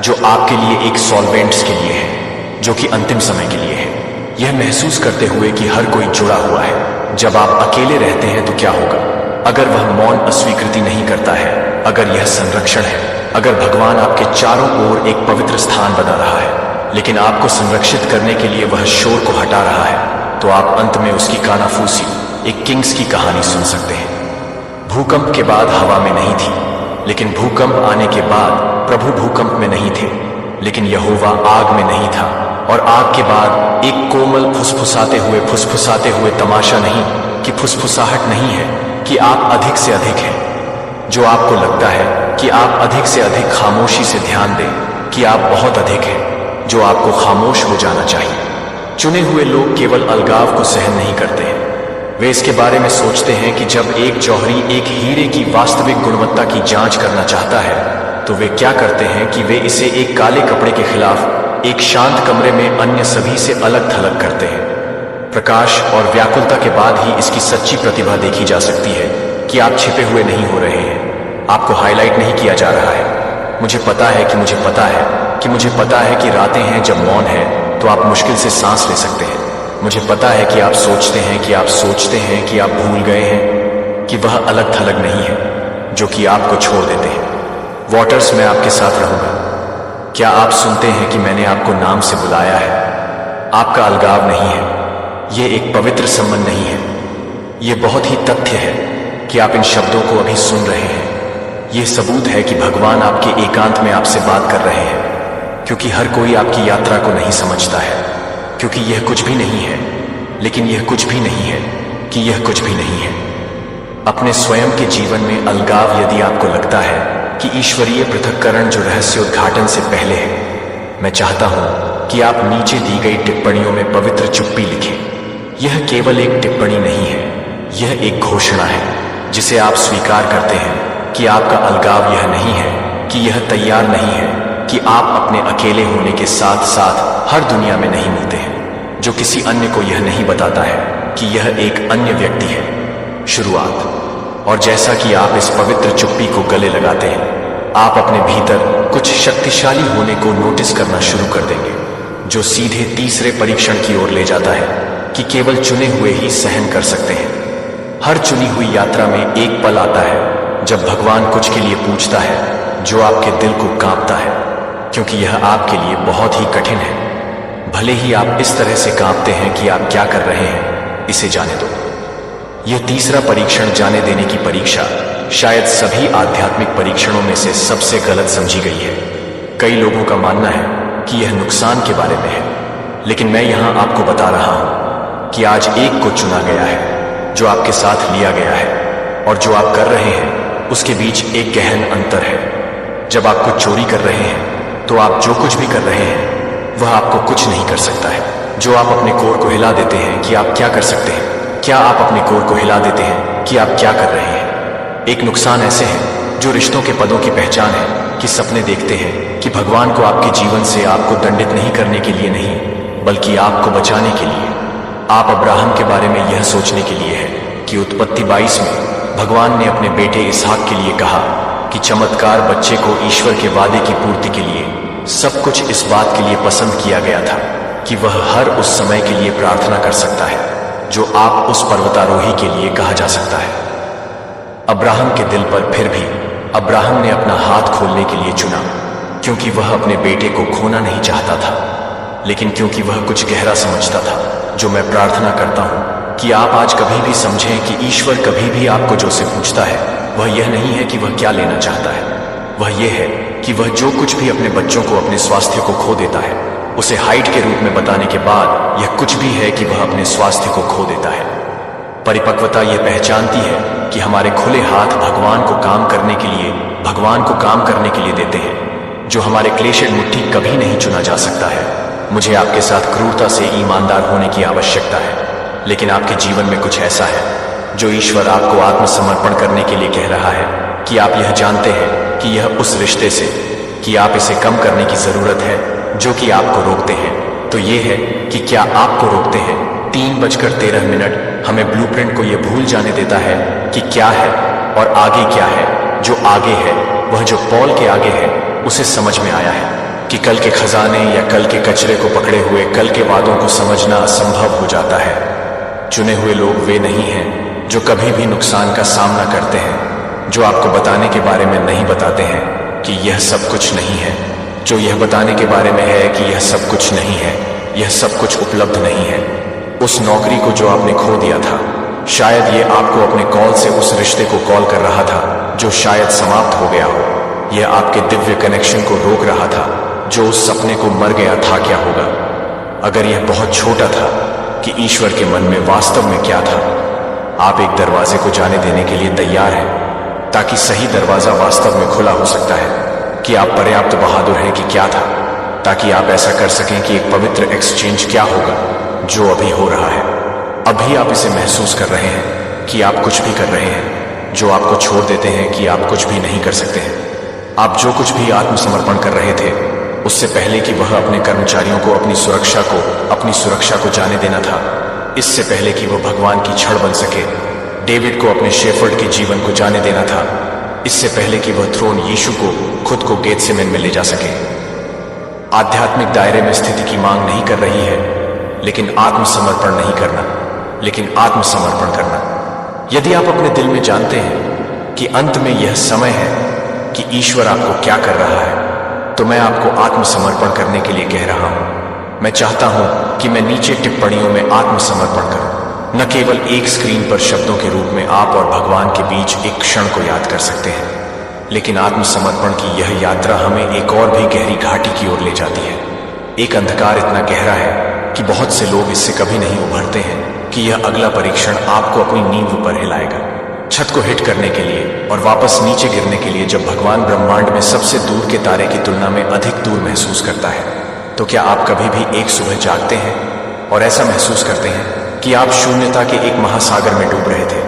जो आपके लिए एक सॉल्वेंट्स के लिए है, जो कि अंतिम समय के लिए है। यह महसूस करते हुए कि हर कोई जुड़ा हुआ है। जब आप अकेले रहते हैं तो क्या होगा? अगर वह मौन अस्वीकृति नहीं करता है, अगर यह संरक्षण है, अगर भगवान आपके चारों ओर एक पवित्र स्थान बना रहा है, लेकिन आपको संरक्षित करने के लिए वह शोर को हटा रहा है, तो आप अंत में उसकी कानाफूसी, एक किंग्स की कहानी सुन सकते हैं। भूकंप के बाद हवा में नहीं थी, लेकिन भूकंप आने के बाद प्रभु भूकंप में नहीं थे, लेकिन यहोवा आग में नहीं था, और आग के बाद एक कोमल फुसफुसाते हुए तमाशा नहीं कि फुसफुसाहट नहीं है कि आप अधिक से अधिक हैं। जो आपको लगता है कि आप अधिक से अधिक खामोशी से ध्यान दें कि आप बहुत अधिक हैं, जो आपको खामोश हो जाना चाहिए। चुने हुए लोग केवल अलगाव को सहन नहीं करते हैं, वे इसके बारे में सोचते हैं कि जब एक जौहरी एक हीरे की वास्तविक गुणवत्ता की जांच करना चाहता है, तो वे क्या करते हैं कि वे इसे एक काले कपड़े के खिलाफ एक शांत कमरे में अन्य सभी से अलग थलग करते हैं। प्रकाश और व्याकुलता के बाद ही इसकी सच्ची प्रतिभा देखी जा सकती है कि आप छिपे हुए नहीं हो रहे हैं, आपको हाईलाइट नहीं किया जा रहा है। मुझे पता है कि मुझे पता है कि मुझे पता है कि रातें हैं जब मौन है तो आप मुश्किल से सांस ले सकते हैं। मुझे पता है कि आप सोचते हैं कि आप सोचते हैं कि आप भूल गए हैं कि वह अलग थलग नहीं है जो कि आपको छोड़ देते हैं। वॉटर्स, मैं आपके साथ रहूंगा। क्या आप सुनते हैं कि मैंने आपको नाम से बुलाया है? आपका अलगाव नहीं है, यह एक पवित्र संबंध नहीं है। यह बहुत ही तथ्य है कि आप इन शब्दों को अभी सुन रहे हैं। यह सबूत है कि भगवान आपके एकांत में आपसे बात कर रहे हैं, क्योंकि हर कोई आपकी यात्रा को नहीं समझता है, क्योंकि यह कुछ भी नहीं है, लेकिन यह कुछ भी नहीं है कि यह कुछ भी नहीं है। अपने स्वयं के जीवन में अलगाव, यदि आपको लगता है कि ईश्वरीय पृथक्करण जो रहस्य उद्घाटन से पहले है, मैं चाहता हूं कि आप नीचे दी गई टिप्पणियों में पवित्र चुप्पी लिखें। यह केवल एक टिप्पणी नहीं है, यह एक घोषणा है जिसे आप स्वीकार करते हैं कि आपका अलगाव यह नहीं है कि यह तैयार नहीं है कि आप अपने अकेले होने के साथ साथ हर दुनिया में नहीं मिलते हैं, जो किसी अन्य को यह नहीं बताता है कि यह एक अन्य व्यक्ति है। शुरुआत। और जैसा कि आप इस पवित्र चुप्पी को गले लगाते हैं, आप अपने भीतर कुछ शक्तिशाली होने को नोटिस करना शुरू कर देंगे, जो सीधे तीसरे परीक्षण की ओर ले जाता है कि केवल चुने हुए ही सहन कर सकते हैं। हर चुनी हुई यात्रा में एक पल आता है जब भगवान कुछ के लिए पूछता है जो आपके दिल को कांपता है, क्योंकि यह आपके लिए बहुत ही कठिन है। भले ही आप इस तरह से कांपते हैं कि आप क्या कर रहे हैं, इसे जाने दो। यह तीसरा परीक्षण, जाने देने की परीक्षा, शायद सभी आध्यात्मिक परीक्षणों में से सबसे गलत समझी गई है। कई लोगों का मानना है कि यह नुकसान के बारे में है, लेकिन मैं यहां आपको बता रहा हूं कि आज एक को चुना गया है जो आपके साथ लिया गया है, और जो आप कर रहे हैं उसके बीच एक गहन अंतर है। जब आप कुछ चोरी कर रहे हैं तो आप जो कुछ भी कर रहे हैं वह आपको कुछ नहीं कर सकता है। जो आप अपने कोर को हिला देते हैं कि आप क्या कर सकते हैं, क्या आप अपने कोर को हिला देते हैं कि आप क्या कर रहे हैं? एक नुकसान ऐसे हैं जो रिश्तों के पदों की पहचान है कि सपने देखते हैं कि भगवान को आपके जीवन से आपको दंडित नहीं करने के लिए नहीं, बल्कि आपको बचाने के लिए। आप अब्राहम के बारे में यह सोचने के लिए है कि उत्पत्ति 22 में भगवान ने अपने बेटे इसहाक के लिए कहा कि चमत्कार बच्चे को ईश्वर के वादे की पूर्ति के लिए सब कुछ इस बात के लिए पसंद किया गया था कि वह हर उस समय के लिए प्रार्थना कर सकता है जो आप उस पर्वतारोही के लिए कहा जा सकता है। अब्राहम के दिल पर फिर भी अब्राहम ने अपना हाथ खोलने के लिए चुना, क्योंकि वह अपने बेटे को खोना नहीं चाहता था, लेकिन क्योंकि वह कुछ गहरा समझता था। जो मैं प्रार्थना करता हूं कि आप आज कभी भी समझें कि ईश्वर कभी भी आपको जो से पूछता है वह यह नहीं है कि वह क्या लेना चाहता है, वह यह है कि वह जो कुछ भी अपने बच्चों को, अपने स्वास्थ्य को खो देता है, उसे हाइट के रूप में बताने के बाद यह कुछ भी है कि वह अपने स्वास्थ्य को खो देता है। परिपक्वता यह पहचानती है कि हमारे खुले हाथ भगवान को काम करने के लिए देते हैं, जो हमारे क्लेशेड मुट्ठी कभी नहीं चुना जा सकता है। मुझे आपके साथ क्रूरता से ईमानदार होने की आवश्यकता है, लेकिन आपके जीवन में कुछ ऐसा है जो ईश्वर आपको आत्मसमर्पण करने के लिए कह रहा है कि आप यह जानते हैं कि यह उस रिश्ते से कि आप इसे कम करने की जरूरत है जो कि आपको रोकते हैं। तो यह है कि क्या आपको रोकते हैं। 3:13 हमें ब्लूप्रिंट को यह भूल जाने देता है कि क्या है और आगे क्या है। जो आगे है वह जो पॉल के आगे है उसे समझ में आया है कि कल के खजाने या कल के कचरे को पकड़े हुए कल के वादों को समझना असंभव हो जाता है। चुने हुए लोग वे नहीं हैं जो कभी भी नुकसान का सामना करते हैं, जो आपको बताने के बारे में नहीं बताते हैं कि यह सब कुछ नहीं है, जो यह बताने के बारे में है कि यह सब कुछ नहीं है, यह सब कुछ उपलब्ध नहीं है। उस नौकरी को जो आपने खो दिया था, शायद यह आपको अपने कॉल से उस रिश्ते को कॉल कर रहा था जो शायद समाप्त हो गया हो। यह आपके दिव्य कनेक्शन को रोक रहा था जो उस सपने को मर गया था। क्या होगा अगर यह बहुत छोटा था कि ईश्वर के मन में वास्तव में क्या था? आप एक दरवाजे को जाने देने के लिए तैयार हैं ताकि सही दरवाजा वास्तव में खुला हो सकता है कि आप पर्याप्त बहादुर हैं कि क्या था, ताकि आप ऐसा कर सकें कि एक पवित्र एक्सचेंज क्या होगा जो अभी हो रहा है। अभी आप इसे महसूस कर रहे हैं कि आप कुछ भी कर रहे हैं जो आपको छोड़ देते हैं कि आप कुछ भी नहीं कर सकते हैं। आप जो कुछ भी आत्मसमर्पण कर रहे थे, उससे पहले कि वह अपने कर्मचारियों को अपनी सुरक्षा को जाने देना था, इससे पहले कि वह भगवान की छड़ बन सके, डेविड को अपने शेफर्ड के जीवन को जाने देना था, इससे पहले कि वह थ्रोन यीशु को खुद को गेत्सेमन में ले जा सके। आध्यात्मिक दायरे में स्थिति की मांग नहीं कर रही है, लेकिन आत्मसमर्पण नहीं करना, लेकिन आत्मसमर्पण करना। यदि आप अपने दिल में जानते हैं कि अंत में यह समय है कि ईश्वर आपको क्या कर रहा है, तो मैं आपको आत्मसमर्पण करने के लिए कह रहा हूं। मैं चाहता हूं कि मैं नीचे टिप्पणियों में आत्मसमर्पण करूं। न केवल एक स्क्रीन पर शब्दों के रूप में आप और भगवान के बीच एक क्षण को याद कर सकते हैं, लेकिन आत्मसमर्पण की यह यात्रा हमें एक और भी गहरी घाटी की ओर ले जाती है। एक अंधकार इतना गहरा है कि बहुत से लोग इससे कभी नहीं उभरते हैं कि यह अगला परीक्षण आपको अपनी नींव पर हिलाएगा, छत को हिट करने के लिए और वापस नीचे गिरने के लिए। जब भगवान ब्रह्मांड में सबसे दूर के तारे की तुलना में अधिक दूर महसूस करता है, तो क्या आप कभी भी एक सुबह जागते हैं और ऐसा महसूस करते हैं कि आप शून्यता के एक महासागर में डूब रहे थे?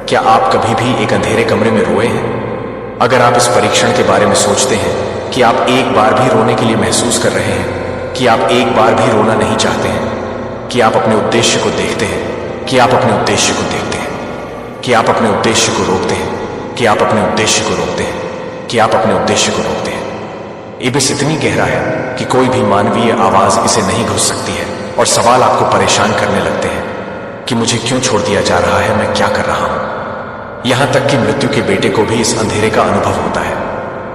क्या आप कभी भी एक अंधेरे कमरे में रोए हैं? अगर आप इस परीक्षण के बारे में सोचते हैं कि आप एक बार भी रोने के लिए महसूस कर रहे हैं, कि आप एक बार भी रोना नहीं चाहते हैं, कि आप अपने उद्देश्य को देखते हैं, कि आप अपने उद्देश्य को देखते हैं, कि आप अपने उद्देश्य को रोकते हैं, कि आप अपने उद्देश्य को रोकते हैं, कि आप अपने उद्देश्य को रोकते हैं। इबिस इतनी गहरा है कि कोई भी मानवीय आवाज इसे नहीं घुस सकती है, और सवाल आपको परेशान करने लगते हैं कि मुझे क्यों छोड़ दिया जा रहा है, मैं क्या कर रहा हूं। यहां तक कि मृत्यु के बेटे को भी इस अंधेरे का अनुभव होता है,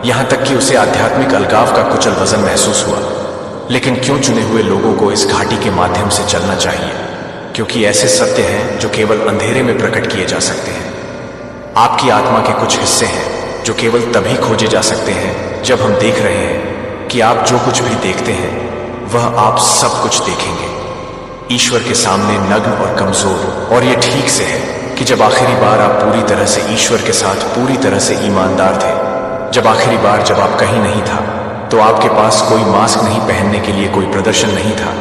यहां तक कि उसे आध्यात्मिक अलगाव का कुचल वजन महसूस हुआ। लेकिन क्यों चुने हुए लोगों को इस घाटी के माध्यम से चलना चाहिए? क्योंकि ऐसे सत्य हैं जो केवल अंधेरे में प्रकट किए जा सकते हैं। आपकी आत्मा के कुछ हिस्से हैं जो केवल तभी खोजे जा सकते हैं जब हम देख रहे हैं कि आप जो कुछ भी देखते हैं वह आप सब कुछ देखेंगे ईश्वर के सामने नग्न और कमजोर। और यह ठीक से है कि जब आखिरी बार आप पूरी तरह से ईश्वर के साथ पूरी तरह से ईमानदार थे, जब आखिरी बार जब आप कहीं नहीं था, तो आपके पास कोई मास्क नहीं पहनने के लिए कोई प्रदर्शन नहीं था।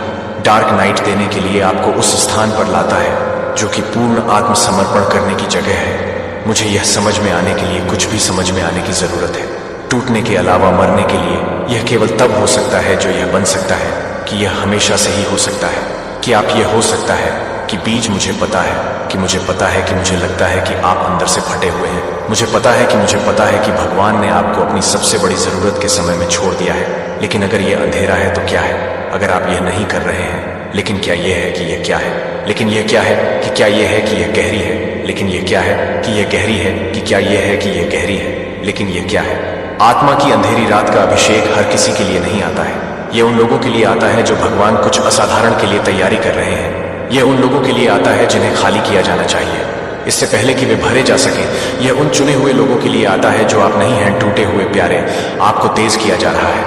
डार्क नाइट देने के लिए आपको उस स्थान पर लाता है जो कि पूर्ण आत्मसमर्पण करने की जगह है। मुझे यह समझ में आने के लिए कुछ भी समझ में आने की जरूरत है। टूटने के अलावा मरने के लिए यह केवल तब हो सकता है जो यह बन सकता है कि यह हमेशा से ही हो सकता है, कि आप यह हो सकता है कि बीज मुझे पता है कि मुझे पता है कि मुझे लगता है कि आप अंदर से फटे हुए हैं। मुझे पता है कि मुझे पता है कि भगवान ने आपको अपनी सबसे बड़ी जरूरत के समय में छोड़ दिया है। लेकिन अगर यह अंधेरा है तो क्या है? अगर आप यह नहीं कर रहे हैं, लेकिन क्या यह है कि यह क्या है? लेकिन यह क्या है कि क्या यह है कि यह गहरी है? लेकिन यह क्या है कि यह गहरी है? कि क्या यह है कि यह गहरी है? लेकिन यह क्या है? आत्मा की अंधेरी रात का अभिषेक हर किसी के लिए नहीं आता है। यह उन लोगों के लिए आता है जो भगवान कुछ असाधारण के लिए तैयारी कर रहे हैं। यह उन लोगों के लिए आता है जिन्हें खाली किया जाना चाहिए इससे पहले कि वे भरे जा सके। यह उन चुने हुए लोगों के लिए आता है जो आप नहीं हैं, टूटे हुए प्यारे। आपको तेज किया जा रहा है।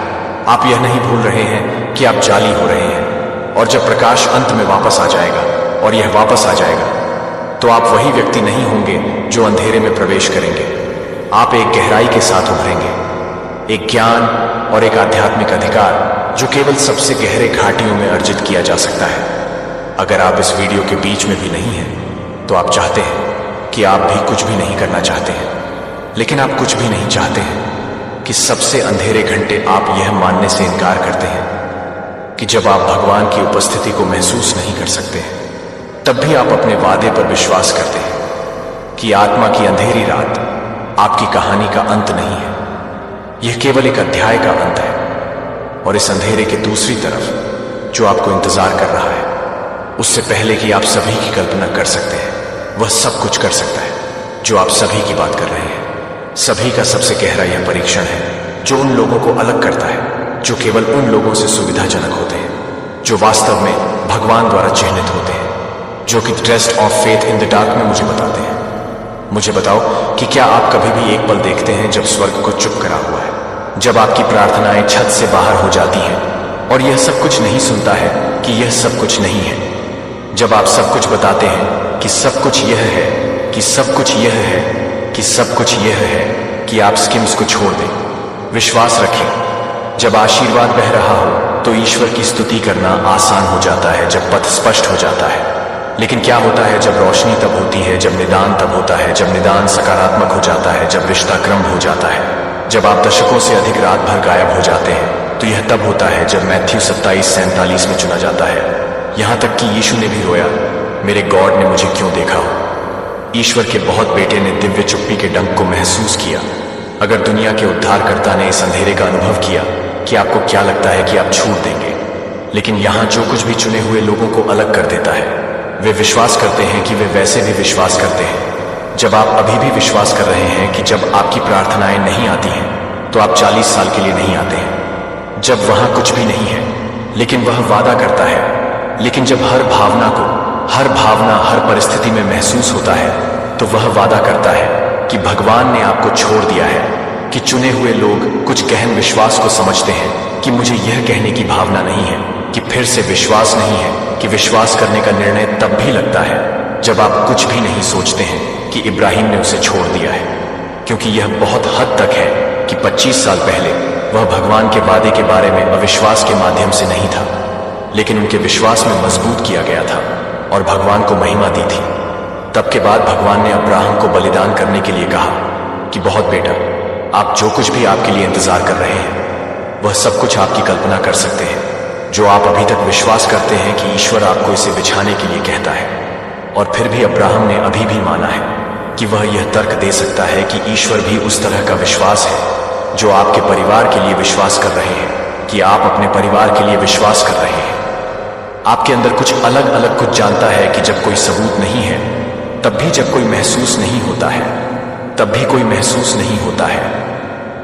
आप यह नहीं भूल रहे हैं कि आप जाली हो रहे हैं, और जब प्रकाश अंत में वापस आ जाएगा और यह वापस आ जाएगा, तो आप वही व्यक्ति नहीं होंगे जो अंधेरे में प्रवेश करेंगे। आप एक गहराई के साथ उभरेंगे, एक ज्ञान और एक आध्यात्मिक अधिकार जो केवल सबसे गहरे घाटियों में अर्जित किया जा सकता है। अगर आप इस वीडियो के बीच में भी नहीं हैं, तो आप चाहते हैं कि आप भी कुछ भी नहीं करना चाहते हैं, लेकिन आप कुछ भी नहीं चाहते हैं कि सबसे अंधेरे घंटे आप यह मानने से इनकार करते हैं कि जब आप भगवान की उपस्थिति को महसूस नहीं कर सकते हैं, तब भी आप अपने वादे पर विश्वास करते हैं कि आत्मा की अंधेरी रात आपकी कहानी का अंत नहीं है, यह केवल एक अध्याय का अंत है। और इस अंधेरे के दूसरी तरफ जो आपको इंतजार कर रहा है, उससे पहले कि आप सभी की कल्पना कर सकते हैं, वह सब कुछ कर सकता है जो आप सभी की बात कर रहे हैं। सभी का सबसे गहरा यह परीक्षण है जो उन लोगों को अलग करता है जो केवल उन लोगों से सुविधाजनक होते हैं, जो वास्तव में भगवान द्वारा चिन्हित होते हैं, जो कि test of faith in the dark में मुझे बताते हैं। मुझे बताओ कि क्या आप कभी भी एक पल देखते हैं जब स्वर्ग को चुप करा हुआ है, जब आपकी प्रार्थनाएं छत से बाहर हो जाती हैं और यह सब कुछ नहीं सुनता है कि यह सब कुछ नहीं है, जब आप सब कुछ बताते हैं कि सब कुछ यह है, कि सब कुछ यह है, कि सब कुछ यह है, कि आप स्किम्स को छोड़ दें। विश्वास रखें, जब आशीर्वाद बह रहा हो तो ईश्वर की स्तुति करना आसान हो जाता है, जब पथ स्पष्ट हो जाता है। लेकिन क्या होता है जब रोशनी तब होती है, जब निदान तब होता है, जब निदान सकारात्मक हो जाता है, जब रिश्ता क्रम हो जाता है। जब आप दशकों से अधिक रात भर गायब हो जाते हैं तो यह तब होता है जब मैथ्यू 27:47 में चुना जाता है। यहां तक कि यीशु ने भी रोया, मेरे गॉड ने मुझे क्यों देखा हो। ईश्वर के बहुत बेटे ने दिव्य चुप्पी के डंक को महसूस किया। अगर दुनिया के उद्धारकर्ता ने इस अंधेरे का अनुभव किया कि आपको क्या लगता है कि आप छूट देंगे, लेकिन यहां जो कुछ भी चुने हुए लोगों को अलग कर देता है, वे विश्वास करते हैं कि वे वैसे भी विश्वास करते हैं। जब आप अभी भी विश्वास कर रहे हैं कि जब आपकी प्रार्थनाएं नहीं आती हैं तो आप 40 साल के लिए नहीं आते हैं, जब वहां कुछ भी नहीं है लेकिन वह वादा करता है, लेकिन जब हर भावना हर परिस्थिति में महसूस होता है तो वह वादा करता है कि भगवान ने आपको छोड़ दिया है। कि चुने हुए लोग कुछ गहन विश्वास को समझते हैं कि मुझे यह कहने की भावना नहीं है कि फिर से विश्वास नहीं है, कि विश्वास करने का निर्णय तब भी लगता है जब आप कुछ भी नहीं सोचते हैं कि इब्राहिम ने उसे छोड़ दिया है। क्योंकि यह बहुत हद तक है कि 25 साल पहले वह भगवान के वादे के बारे में अविश्वास के माध्यम से नहीं था, लेकिन उनके विश्वास में मजबूत किया गया था और भगवान को महिमा दी थी। तब के बाद भगवान ने अब्राहम को बलिदान करने के लिए कहा कि बहुत बेटा, आप जो कुछ भी आपके लिए इंतजार कर रहे हैं वह सब कुछ आपकी कल्पना कर सकते हैं, जो आप अभी तक विश्वास करते हैं कि ईश्वर आपको इसे बिछाने के लिए कहता है। और फिर भी अब्राहम ने अभी भी माना है कि वह यह तर्क दे सकता है कि ईश्वर भी उस तरह का विश्वास है जो आपके परिवार के लिए विश्वास कर रहे हैं, कि आप अपने परिवार के लिए विश्वास कर रहे हैं। आपके अंदर कुछ अलग अलग कुछ जानता है कि जब कोई सबूत नहीं है तब भी, जब कोई महसूस नहीं होता है तब भी कोई महसूस नहीं होता है।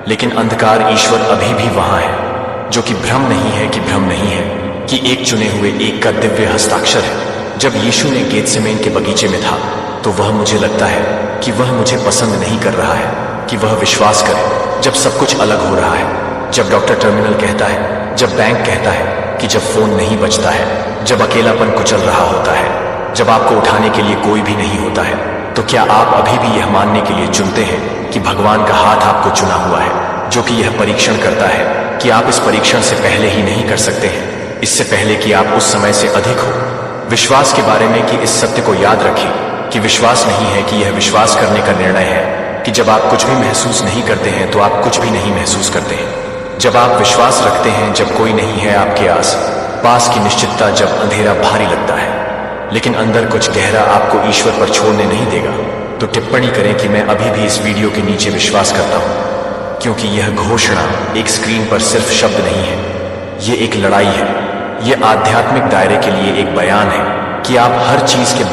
लेकिन अंधकार ईश्वर अभी भी वहां है, जो कि भ्रम नहीं है कि भ्रम नहीं है, कि एक चुने हुए एक का दिव्य हस्ताक्षर है। जब यीशु ने गेत्सेमेन के बगीचे में था तो वह, मुझे लगता है कि वह मुझे पसंद नहीं कर रहा है कि वह विश्वास करे जब सब कुछ अलग हो रहा है, जब डॉक्टर टर्मिनल कहता है, जब बैंक कहता है, कि जब फोन नहीं बजता है, जब अकेलापन कुचल रहा होता है, जब आपको उठाने के लिए कोई भी नहीं होता है। तो क्या आप अभी भी यह मानने के लिए चुनते हैं कि भगवान का हाथ आपको चुना हुआ है, जो कि यह परीक्षण करता है कि आप इस परीक्षण से पहले ही नहीं कर सकते हैं, इससे पहले कि आप उस समय से अधिक हो। विश्वास के बारे में कि इस सत्य को याद रखें कि विश्वास नहीं है कि यह विश्वास करने का निर्णय है कि जब आप कुछ भी महसूस नहीं करते हैं तो आप कुछ भी नहीं महसूस करते हैं। जब आप विश्वास रखते हैं जब कोई नहीं है आपके आस पास की निश्चितता, जब अंधेरा भारी लगता है लेकिन अंदर कुछ गहरा आपको ईश्वर पर छोड़ने नहीं देगा, तो टिप्पणी करें कि मैं अभी भी इस वीडियो के नीचे विश्वास करता हूं, क्योंकि यह घोषणा एक स्क्रीन पर सिर्फ शब्द नहीं है, यह एक लड़ाई है। यह आध्यात्मिक दायरे के लिए एक बयान है कि आप हर चीज के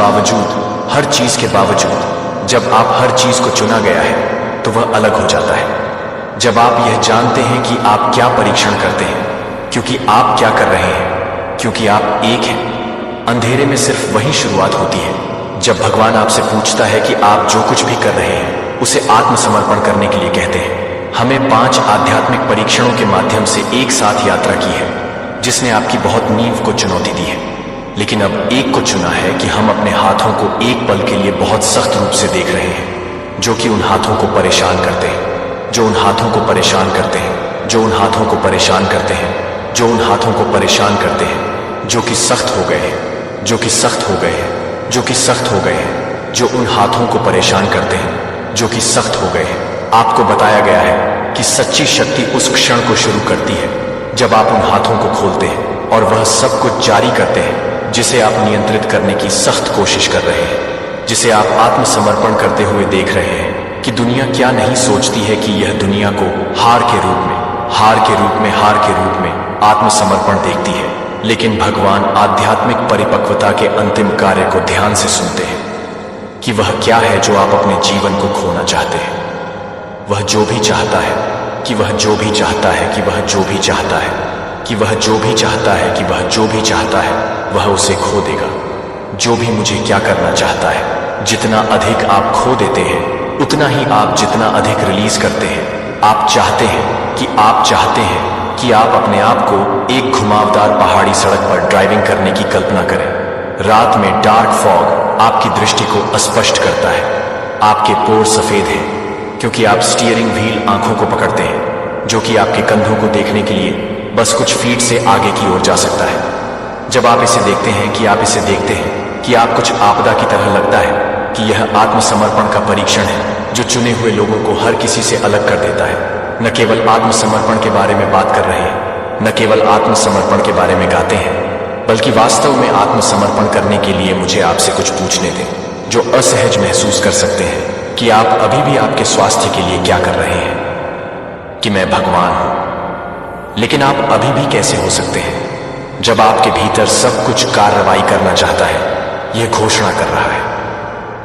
बावजूद, जब आप हर चीज को चुना गया है तो वह अलग हो जाता है। जब आप यह जानते हैं कि आप क्या परीक्षण करते हैं, क्योंकि आप क्या कर रहे हैं, क्योंकि आप एक हैं। अंधेरे में सिर्फ वही शुरुआत होती है जब भगवान आपसे पूछता है कि आप जो कुछ भी कर रहे हैं उसे आत्मसमर्पण करने के लिए कहते हैं। हमें 5 आध्यात्मिक परीक्षणों के माध्यम से एक साथ यात्रा की है, जिसने आपकी बहुत नींव को चुनौती दी है, लेकिन अब एक को चुना है कि हम अपने हाथों को एक पल के लिए बहुत सख्त रूप से देख रहे हैं, जो कि उन हाथों को परेशान करते हैं, जो उन हाथों को परेशान करते हैं, जो उन हाथों को परेशान करते हैं, जो उन हाथों को परेशान करते हैं, जो कि सख्त हो गए हैं, जो कि सख्त हो गए हैं, जो कि सख्त हो गए हैं, जो उन हाथों को परेशान करते हैं, जो कि सख्त हो गए हैं। आपको बताया गया है कि सच्ची शक्ति उस क्षण को शुरू करती है जब आप उन हाथों को खोलते हैं और वह सब कुछ जारी करते हैं जिसे आप नियंत्रित करने की सख्त कोशिश कर रहे हैं, जिसे आप आत्मसमर्पण करते हुए देख रहे हैं कि दुनिया क्या नहीं सोचती है कि यह दुनिया को हार के रूप में आत्मसमर्पण देखती है। लेकिन भगवान आध्यात्मिक परिपक्वता के अंतिम कार्य को ध्यान से सुनते हैं कि वह क्या है जो आप अपने जीवन को खोना चाहते हैं। वह जो भी चाहता है कि वह जो भी चाहता है कि वह जो भी चाहता है कि वह जो भी चाहता है कि वह जो भी चाहता है वह उसे खो देगा। जो भी मुझे क्या करना चाहता है, जितना अधिक आप खो देते हैं उतना ही आप जितना अधिक रिलीज करते हैं। आप चाहते हैं कि आप अपने आप को एक घुमावदार पहाड़ी सड़क पर ड्राइविंग करने की कल्पना करें। रात में डार्क फॉग आपकी दृष्टि को अस्पष्ट करता है। आपके पोर सफेद हैं क्योंकि आप स्टीयरिंग व्हील आंखों को पकड़ते हैं, जो कि आपके कंधों को देखने के लिए बस कुछ फीट से आगे की ओर जा सकता है। जब आप इसे देखते हैं कि आप कुछ आपदा की तरह लगता है कि यह आत्मसमर्पण का परीक्षण है जो चुने हुए लोगों को हर किसी से अलग कर देता है। न केवल आत्मसमर्पण के बारे में बात कर रहे हैं, न केवल आत्मसमर्पण के बारे में गाते हैं, बल्कि वास्तव में आत्मसमर्पण करने के लिए मुझे आपसे कुछ पूछने दें, जो असहज महसूस कर सकते हैं कि आप अभी भी आपके स्वास्थ्य के लिए क्या कर रहे हैं। कि मैं भगवान हूं, लेकिन आप अभी भी कैसे हो सकते हैं जब आपके भीतर सब कुछ कार्रवाई करना चाहता है, यह घोषणा कर रहा है।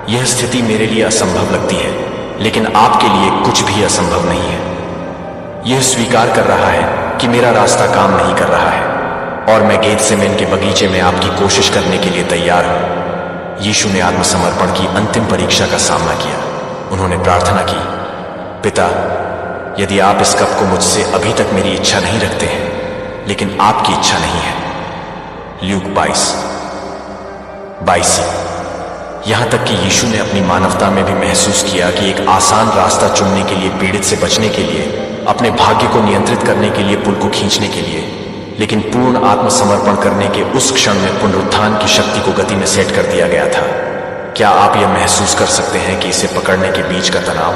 यह स्थिति मेरे लिए असंभव लगती है, लेकिन आपके लिए कुछ भी असंभव नहीं है। यह स्वीकार कर रहा है कि मेरा रास्ता काम नहीं कर रहा है और मैं गेत्सेमने के बगीचे में आपकी कोशिश करने के लिए तैयार हूं। यीशु ने आत्मसमर्पण की अंतिम परीक्षा का सामना किया। उन्होंने प्रार्थना की, पिता, यदि आप इस कप को मुझसे अभी तक मेरी इच्छा नहीं रखते हैं, लेकिन आपकी इच्छा नहीं है। ल्यूक 22:22। यहां तक कि यीशु ने अपनी मानवता में भी महसूस किया कि एक आसान रास्ता चुनने के लिए, पीड़ित से बचने के लिए, अपने भाग्य को नियंत्रित करने के लिए, पुल को खींचने के लिए, लेकिन पूर्ण आत्मसमर्पण करने के उस क्षण में पुनरुत्थान की शक्ति को गति में सेट कर दिया गया था। क्या आप यह महसूस कर सकते हैं कि इसे पकड़ने के बीच का तनाव,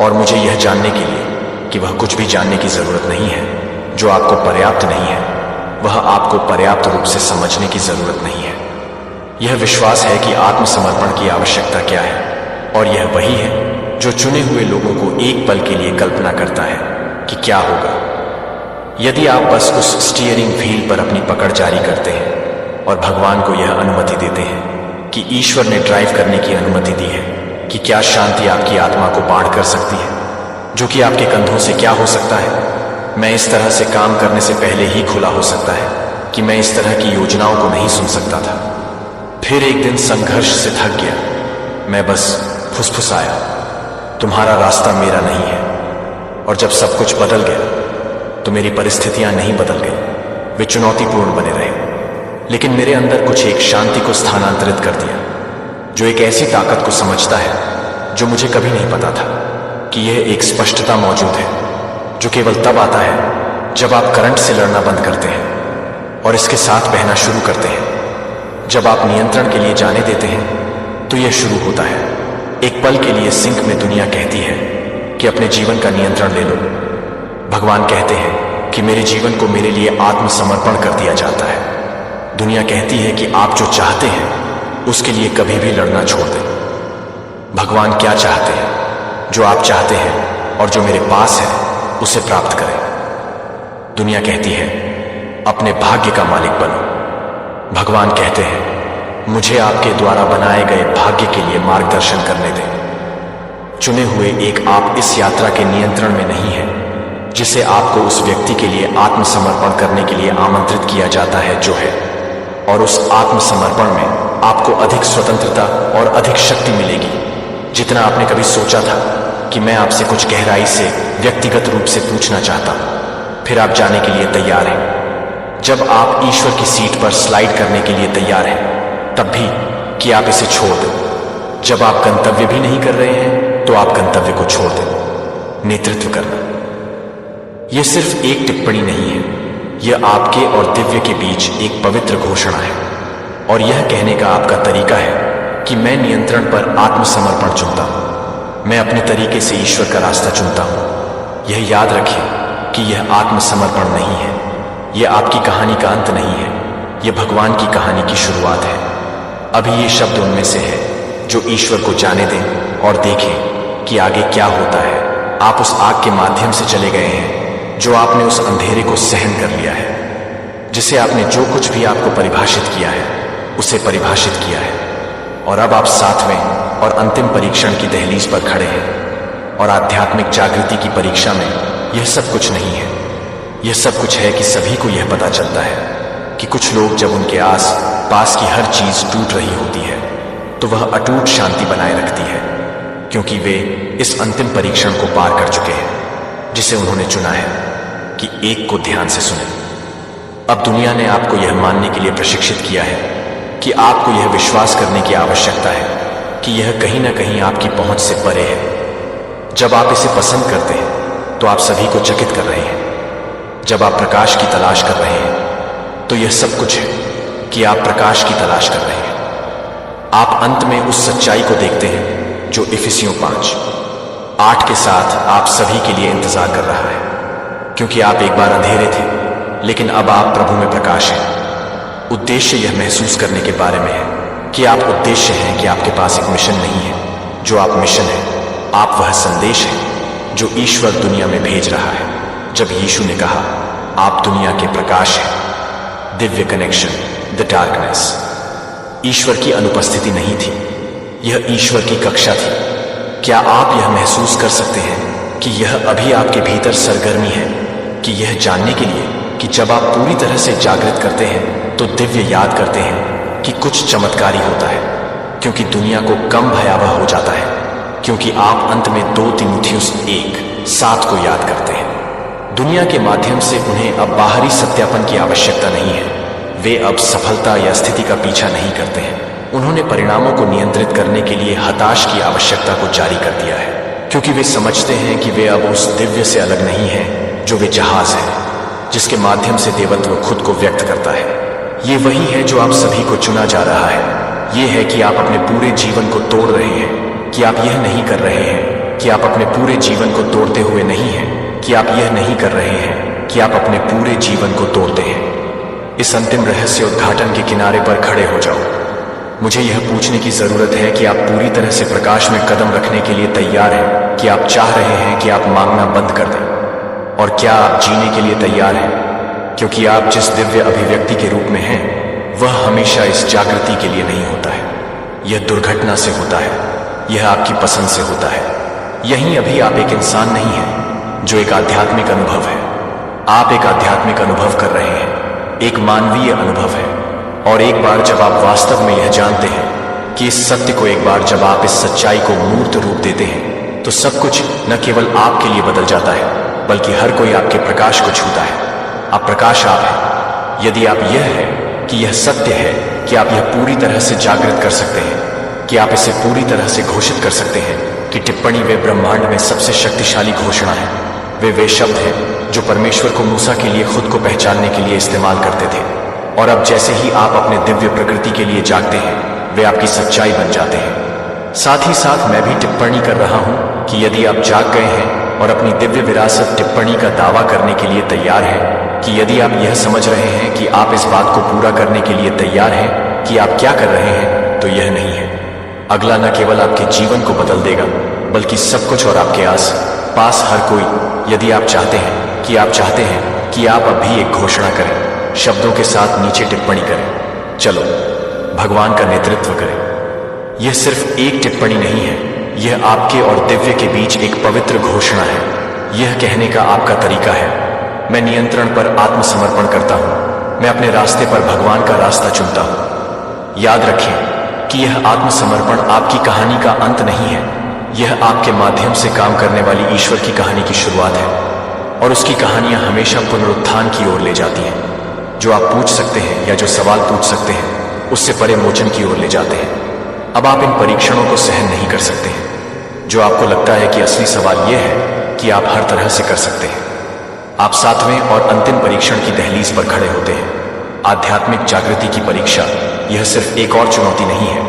और मुझे यह जानने के लिए कि वह कुछ भी जानने की जरूरत नहीं है जो आपको पर्याप्त नहीं है, वह आपको पर्याप्त रूप से समझने की जरूरत नहीं है। यह विश्वास है कि आत्मसमर्पण की आवश्यकता क्या है, और यह वही है जो चुने हुए लोगों को एक पल के लिए कल्पना करता है कि क्या होगा यदि आप बस उस स्टीयरिंग व्हील पर अपनी पकड़ जारी करते हैं और भगवान को यह अनुमति देते हैं कि ईश्वर ने ड्राइव करने की अनुमति दी है। कि क्या शांति आपकी आत्मा को बाढ़ कर सकती है, जो कि आपके कंधों से क्या हो सकता है। मैं इस तरह से काम करने से पहले ही खुला हो सकता है कि मैं इस तरह की योजनाओं को नहीं सुन सकता था। फिर एक दिन संघर्ष से थक गया, मैं बस फुसफुसाया, तुम्हारा रास्ता मेरा नहीं है। और जब सब कुछ बदल गया तो मेरी परिस्थितियां नहीं बदल गई, वे चुनौतीपूर्ण बने रहे, लेकिन मेरे अंदर कुछ एक शांति को स्थानांतरित कर दिया, जो एक ऐसी ताकत को समझता है जो मुझे कभी नहीं पता था कि यह एक स्पष्टता मौजूद है, जो केवल तब आता है जब आप करंट से लड़ना बंद करते हैं और इसके साथ बहना शुरू करते हैं। जब आप नियंत्रण के लिए जाने देते हैं तो यह शुरू होता है। एक पल के लिए सिंक में दुनिया कहती है कि अपने जीवन का नियंत्रण ले लो। भगवान कहते हैं कि मेरे जीवन को मेरे लिए आत्मसमर्पण कर दिया जाता है। दुनिया कहती है कि आप जो चाहते हैं उसके लिए कभी भी लड़ना छोड़ दें। भगवान क्या चाहते हैं? जो आप चाहते हैं और जो मेरे पास है उसे प्राप्त करें। दुनिया कहती है अपने भाग्य का मालिक बनो। भगवान कहते हैं मुझे आपके द्वारा बनाए गए भाग्य के लिए मार्गदर्शन करने दें। चुने हुए एक आप इस यात्रा के नियंत्रण में नहीं है जिसे आपको उस व्यक्ति के लिए आत्मसमर्पण करने के लिए आमंत्रित किया जाता है जो है, और उस आत्मसमर्पण में आपको अधिक स्वतंत्रता और अधिक शक्ति मिलेगी जितना आपने कभी सोचा था। कि मैं आपसे कुछ गहराई से व्यक्तिगत रूप से पूछना चाहता हूं, फिर आप जाने के लिए तैयार हैं। जब आप ईश्वर की सीट पर स्लाइड करने के लिए तैयार हैं, तब भी कि आप इसे छोड़ दें। जब आप गंतव्य भी नहीं कर रहे हैं तो आप गंतव्य को छोड़ दें। नेतृत्व करना यह सिर्फ एक टिप्पणी नहीं है, यह आपके और दिव्य के बीच एक पवित्र घोषणा है, और यह कहने का आपका तरीका है कि मैं नियंत्रण पर आत्मसमर्पण चुनता हूं। मैं अपने तरीके से ईश्वर का रास्ता चुनता हूं। यह याद रखें कि यह आत्मसमर्पण नहीं है, यह आपकी कहानी का अंत नहीं है, यह भगवान की कहानी की शुरुआत है। अभी ये शब्द उनमें से है जो ईश्वर को जाने दें और देखें कि आगे क्या होता है। आप उस आग के माध्यम से चले गए हैं जो आपने उस अंधेरे को सहन कर लिया है, जिसे आपने जो कुछ भी आपको परिभाषित किया है उसे परिभाषित किया है, और अब आप 7वें और अंतिम परीक्षण की दहलीज पर खड़े हैं। और आध्यात्मिक जागृति की परीक्षा में यह सब कुछ नहीं है। यह सब कुछ है कि सभी को यह पता चलता है कि कुछ लोग जब उनके आस पास की हर चीज टूट रही होती है तो वह अटूट शांति बनाए रखती है, क्योंकि वे इस अंतिम परीक्षण को पार कर चुके हैं जिसे उन्होंने चुना है कि एक को ध्यान से सुने। अब दुनिया ने आपको यह मानने के लिए प्रशिक्षित किया है कि आपको यह विश्वास करने की आवश्यकता है कि यह कहीं ना कहीं आपकी पहुंच से परे है। जब आप इसे पसंद करते हैं तो आप सभी को चकित कर रहे हैं। जब आप प्रकाश की तलाश कर रहे हैं तो यह सब कुछ है कि आप प्रकाश की तलाश कर रहे हैं। आप अंत में उस सच्चाई को देखते हैं जो इफिसियों 5 8 के साथ आप सभी के लिए इंतजार कर रहा है, क्योंकि आप एक बार अंधेरे थे लेकिन अब आप प्रभु में प्रकाश हैं। उद्देश्य यह महसूस करने के बारे में है कि आप उद्देश्य हैं कि आपके पास एक मिशन नहीं है जो आप मिशन है, आप वह संदेश है जो ईश्वर दुनिया में भेज रहा है। जब यीशु ने कहा आप दुनिया के प्रकाश हैं, दिव्य कनेक्शन, द डार्कनेस, ईश्वर की अनुपस्थिति नहीं थी, यह ईश्वर की कक्षा थी। क्या आप यह महसूस कर सकते हैं कि यह अभी आपके भीतर सरगर्मी है कि यह जानने के लिए कि जब आप पूरी तरह से जागृत करते हैं तो दिव्य याद करते हैं कि कुछ चमत्कारी होता है, क्योंकि दुनिया को कम भयावह हो जाता है, क्योंकि आप अंत में 2 तीमुथियुस 1:7 को याद करते हैं। दुनिया के माध्यम से उन्हें अब बाहरी सत्यापन की आवश्यकता नहीं है, वे अब सफलता या स्थिति का पीछा नहीं करते हैं। उन्होंने परिणामों को नियंत्रित करने के लिए हताश की आवश्यकता को जारी कर दिया है, क्योंकि वे समझते हैं कि वे अब उस दिव्य से अलग नहीं हैं जो वे जहाज है जिसके माध्यम से देवत्व खुद को व्यक्त करता है। ये वही है जो आप सभी को चुना जा रहा है। ये है कि आप अपने पूरे जीवन को तोड़ रहे हैं, कि आप यह नहीं कर रहे हैं कि आप अपने पूरे जीवन को तोड़ते हुए नहीं हैं, कि आप यह नहीं कर रहे हैं कि आप अपने पूरे जीवन को तोड़ते हैं। इस अंतिम रहस्य उद्घाटन के किनारे पर खड़े हो जाओ। मुझे यह पूछने की जरूरत है कि आप पूरी तरह से प्रकाश में कदम रखने के लिए तैयार हैं, कि आप चाह रहे हैं कि आप मांगना बंद कर दें, और क्या आप जीने के लिए तैयार हैं, क्योंकि आप जिस दिव्य अभिव्यक्ति के रूप में हैं वह हमेशा इस जागृति के लिए नहीं होता है। यह दुर्घटना से होता है, यह आपकी पसंद से होता है। यहीं अभी आप एक इंसान नहीं हैं जो एक आध्यात्मिक अनुभव है। आप एक आध्यात्मिक अनुभव कर रहे हैं, एक मानवीय अनुभव है। और एक बार जब आप वास्तव में यह जानते हैं कि इस सत्य को, एक बार जब आप इस सच्चाई को मूर्त रूप देते हैं तो सब कुछ न केवल आपके लिए बदल जाता है बल्कि हर कोई आपके प्रकाश को छूता है। आप प्रकाश आप हैं। यदि आप यह है कि यह सत्य है कि आप यह पूरी तरह से जागृत कर सकते हैं, कि आप इसे पूरी तरह से घोषित कर सकते हैं कि टिप्पणी वे ब्रह्मांड में सबसे शक्तिशाली घोषणा है। वे शब्द हैं जो परमेश्वर को मूसा के लिए खुद को पहचानने के लिए इस्तेमाल करते थे, और अब जैसे ही आप अपने दिव्य प्रकृति के लिए जागते हैं वे आपकी सच्चाई बन जाते हैं। साथ ही साथ मैं भी टिप्पणी कर रहा हूं कि यदि आप जाग गए हैं और अपनी दिव्य विरासत टिप्पणी का दावा करने के लिए तैयार हैं, कि यदि आप यह समझ रहे हैं कि आप इस बात को पूरा करने के लिए तैयार हैं कि आप क्या कर रहे हैं, तो यह नहीं है। अगला न केवल आपके जीवन को बदल देगा बल्कि सब कुछ और आपके आस पास हर कोई। यदि आप चाहते हैं कि आप अब भी एक घोषणा करें, शब्दों के साथ नीचे टिप्पणी करें, चलो भगवान का नेतृत्व करें। यह सिर्फ एक टिप्पणी नहीं है, यह आपके और दिव्य के बीच एक पवित्र घोषणा है। यह कहने का आपका तरीका है, मैं नियंत्रण पर आत्मसमर्पण करता हूं, मैं अपने रास्ते पर भगवान का रास्ता चुनता हूं। याद रखें कि यह आत्मसमर्पण आपकी कहानी का अंत नहीं है, यह आपके माध्यम से काम करने वाली ईश्वर की कहानी की शुरुआत है, और उसकी कहानियां हमेशा पुनरुत्थान की ओर ले जाती हैं। जो आप पूछ सकते हैं या जो सवाल पूछ सकते हैं उससे परे मोचन की ओर ले जाते हैं। अब आप इन परीक्षणों को सहन नहीं कर सकते हैं। जो आपको लगता है कि असली सवाल यह है कि आप हर तरह से कर सकते हैं। आप 7वें और अंतिम परीक्षण की दहलीज पर खड़े होते हैं, आध्यात्मिक जागृति की परीक्षा। यह सिर्फ एक और चुनौती नहीं है,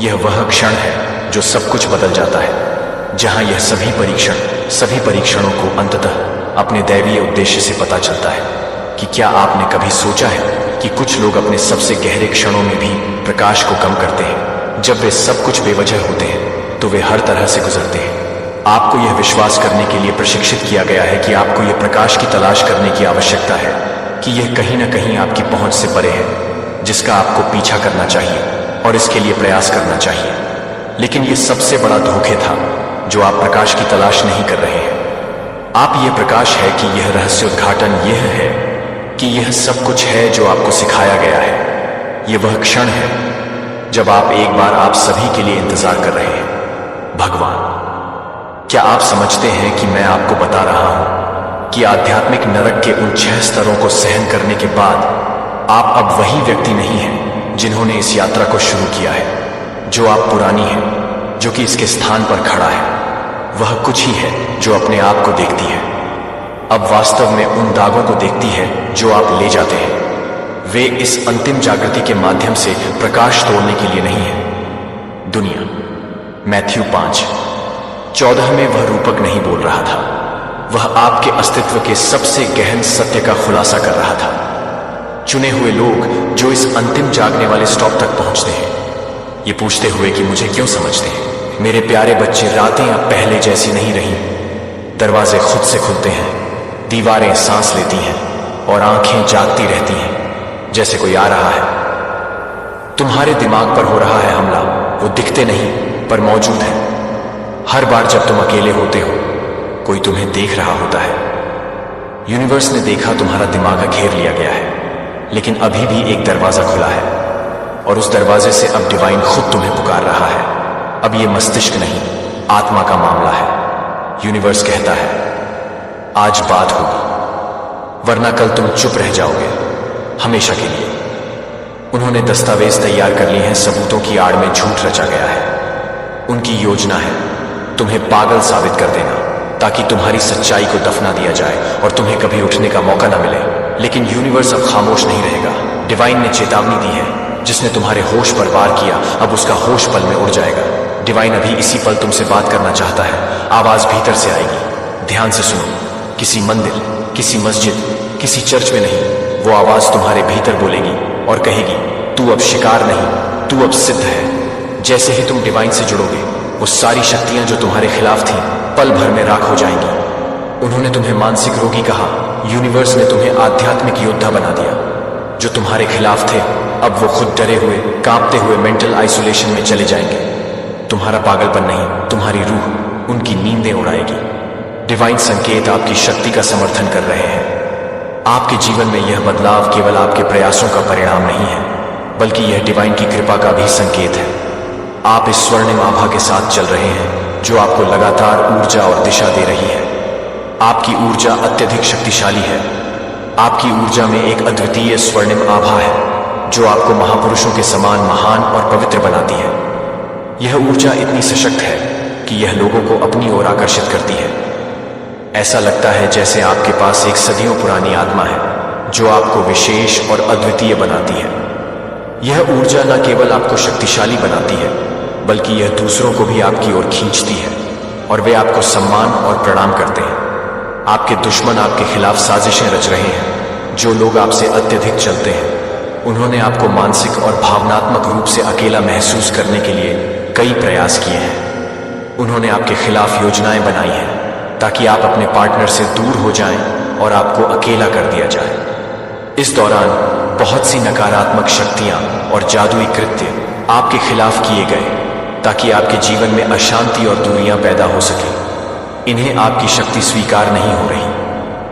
यह वह क्षण है जो सब कुछ बदल जाता है, जहां यह सभी परीक्षणों को अंततः अपने दैवीय उद्देश्य से पता चलता है। कि क्या आपने कभी सोचा है कि कुछ लोग अपने सबसे गहरे क्षणों में भी प्रकाश को कम करते हैं? जब वे सब कुछ बेवजह होते हैं तो वे हर तरह से गुजरते हैं। आपको यह विश्वास करने के लिए प्रशिक्षित किया गया है कि आपको यह प्रकाश की तलाश करने की आवश्यकता है, कि यह कहीं ना कहीं आपकी पहुंच से परे है, जिसका आपको पीछा करना चाहिए और इसके लिए प्रयास करना चाहिए। लेकिन यह सबसे बड़ा धोखे था जो आप प्रकाश की तलाश नहीं कर रहे हैं। आप यह प्रकाश है कि यह रहस्य उद्घाटन यह है कि यह सब कुछ है जो आपको सिखाया गया है। यह वह क्षण है जब आप एक बार आप सभी के लिए इंतजार कर रहे हैं। भगवान, क्या आप समझते हैं कि मैं आपको बता रहा हूं कि आध्यात्मिक नरक के उन 6 स्तरों को सहन करने के बाद आप अब वही व्यक्ति नहीं हैं जिन्होंने इस यात्रा को शुरू किया है। जो आप पुरानी हैं, जो कि इसके स्थान पर खड़ा है, वह कुछ ही है जो अपने आप को देखती है। अब वास्तव में उन दागों को देखती है जो आप ले जाते हैं। वे इस अंतिम जागृति के माध्यम से प्रकाश तोड़ने के लिए नहीं है। दुनिया, मैथ्यू 5। 14 में वह रूपक नहीं बोल रहा था, वह आपके अस्तित्व के सबसे गहन सत्य का खुलासा कर रहा था। चुने हुए लोग जो इस अंतिम जागने वाले स्टॉप तक पहुंचते हैं, ये पूछते हुए कि मुझे क्यों समझते हैं। मेरे प्यारे बच्चे, रातें अब पहले जैसी नहीं रही। दरवाजे खुद से खुलते हैं, दीवारें सांस लेती हैं और आंखें जागती रहती हैं, जैसे कोई आ रहा है। तुम्हारे दिमाग पर हो रहा है हमला, वो दिखते नहीं पर मौजूद है। हर बार जब तुम अकेले होते हो, कोई तुम्हें देख रहा होता है। यूनिवर्स ने देखा तुम्हारा दिमाग घेर लिया गया है, लेकिन अभी भी एक दरवाजा खुला है और उस दरवाजे से अब डिवाइन खुद तुम्हें पुकार रहा है। अब ये मस्तिष्क नहीं, आत्मा का मामला है। यूनिवर्स कहता है, आज बात होगी, वरना कल तुम चुप रह जाओगे हमेशा के लिए। उन्होंने दस्तावेज तैयार कर लिए हैं, सबूतों की आड़ में झूठ रचा गया है। उनकी योजना है तुम्हें पागल साबित कर देना, ताकि तुम्हारी सच्चाई को दफना दिया जाए और तुम्हें कभी उठने का मौका न मिले। लेकिन यूनिवर्स अब खामोश नहीं रहेगा। डिवाइन ने चेतावनी दी है, जिसने तुम्हारे होश पर वार किया, अब उसका होश पल में उड़ जाएगा। डिवाइन अभी इसी पल तुमसे बात करना चाहता है। आवाज भीतर से आएगी, ध्यान से सुनो। किसी मंदिर, किसी मस्जिद, किसी चर्च में नहीं, वो आवाज तुम्हारे भीतर बोलेगी और कहेगी, तू अब शिकार नहीं, तू अब सिद्ध है। जैसे ही तुम डिवाइन से जुड़ोगे, वो सारी शक्तियां जो तुम्हारे खिलाफ थीं, पल भर में राख हो जाएंगी। उन्होंने तुम्हें मानसिक रोगी कहा, यूनिवर्स ने तुम्हें आध्यात्मिक योद्धा बना दिया। जो तुम्हारे खिलाफ थे, अब वो खुद डरे हुए, कांपते हुए मेंटल आइसोलेशन में चले जाएंगे। तुम्हारा पागलपन नहीं, तुम्हारी रूह उनकी नींदें उड़ाएगी। डिवाइन संकेत आपकी शक्ति का समर्थन कर रहे हैं। आपके जीवन में यह बदलाव केवल आपके प्रयासों का परिणाम नहीं है, बल्कि यह डिवाइन की कृपा का भी संकेत है। आप इस स्वर्णिम आभा के साथ चल रहे हैं, जो आपको लगातार ऊर्जा और दिशा दे रही है। आपकी ऊर्जा अत्यधिक शक्तिशाली है। आपकी ऊर्जा में एक अद्वितीय स्वर्णिम आभा है, जो आपको महापुरुषों के समान महान और पवित्र बनाती है। यह ऊर्जा इतनी सशक्त है कि यह लोगों को अपनी ओर आकर्षित करती है। ऐसा लगता है जैसे आपके पास एक सदियों पुरानी आत्मा है, जो आपको विशेष और अद्वितीय बनाती है। यह ऊर्जा न केवल आपको शक्तिशाली बनाती है, बल्कि यह दूसरों को भी आपकी ओर खींचती है और वे आपको सम्मान और प्रणाम करते हैं। आपके दुश्मन आपके खिलाफ साजिशें रच रहे हैं। जो लोग आपसे अत्यधिक चलते हैं, उन्होंने आपको मानसिक और भावनात्मक रूप से अकेला महसूस करने के लिए कई प्रयास किए हैं। उन्होंने आपके खिलाफ योजनाएं बनाई हैं, ताकि आप अपने पार्टनर से दूर हो जाएं और आपको अकेला कर दिया जाए। इस दौरान बहुत सी नकारात्मक शक्तियां और जादुई कृत्य आपके खिलाफ किए गए, ताकि आपके जीवन में अशांति और दूरियां पैदा हो सके। इन्हें आपकी शक्ति स्वीकार नहीं हो रही।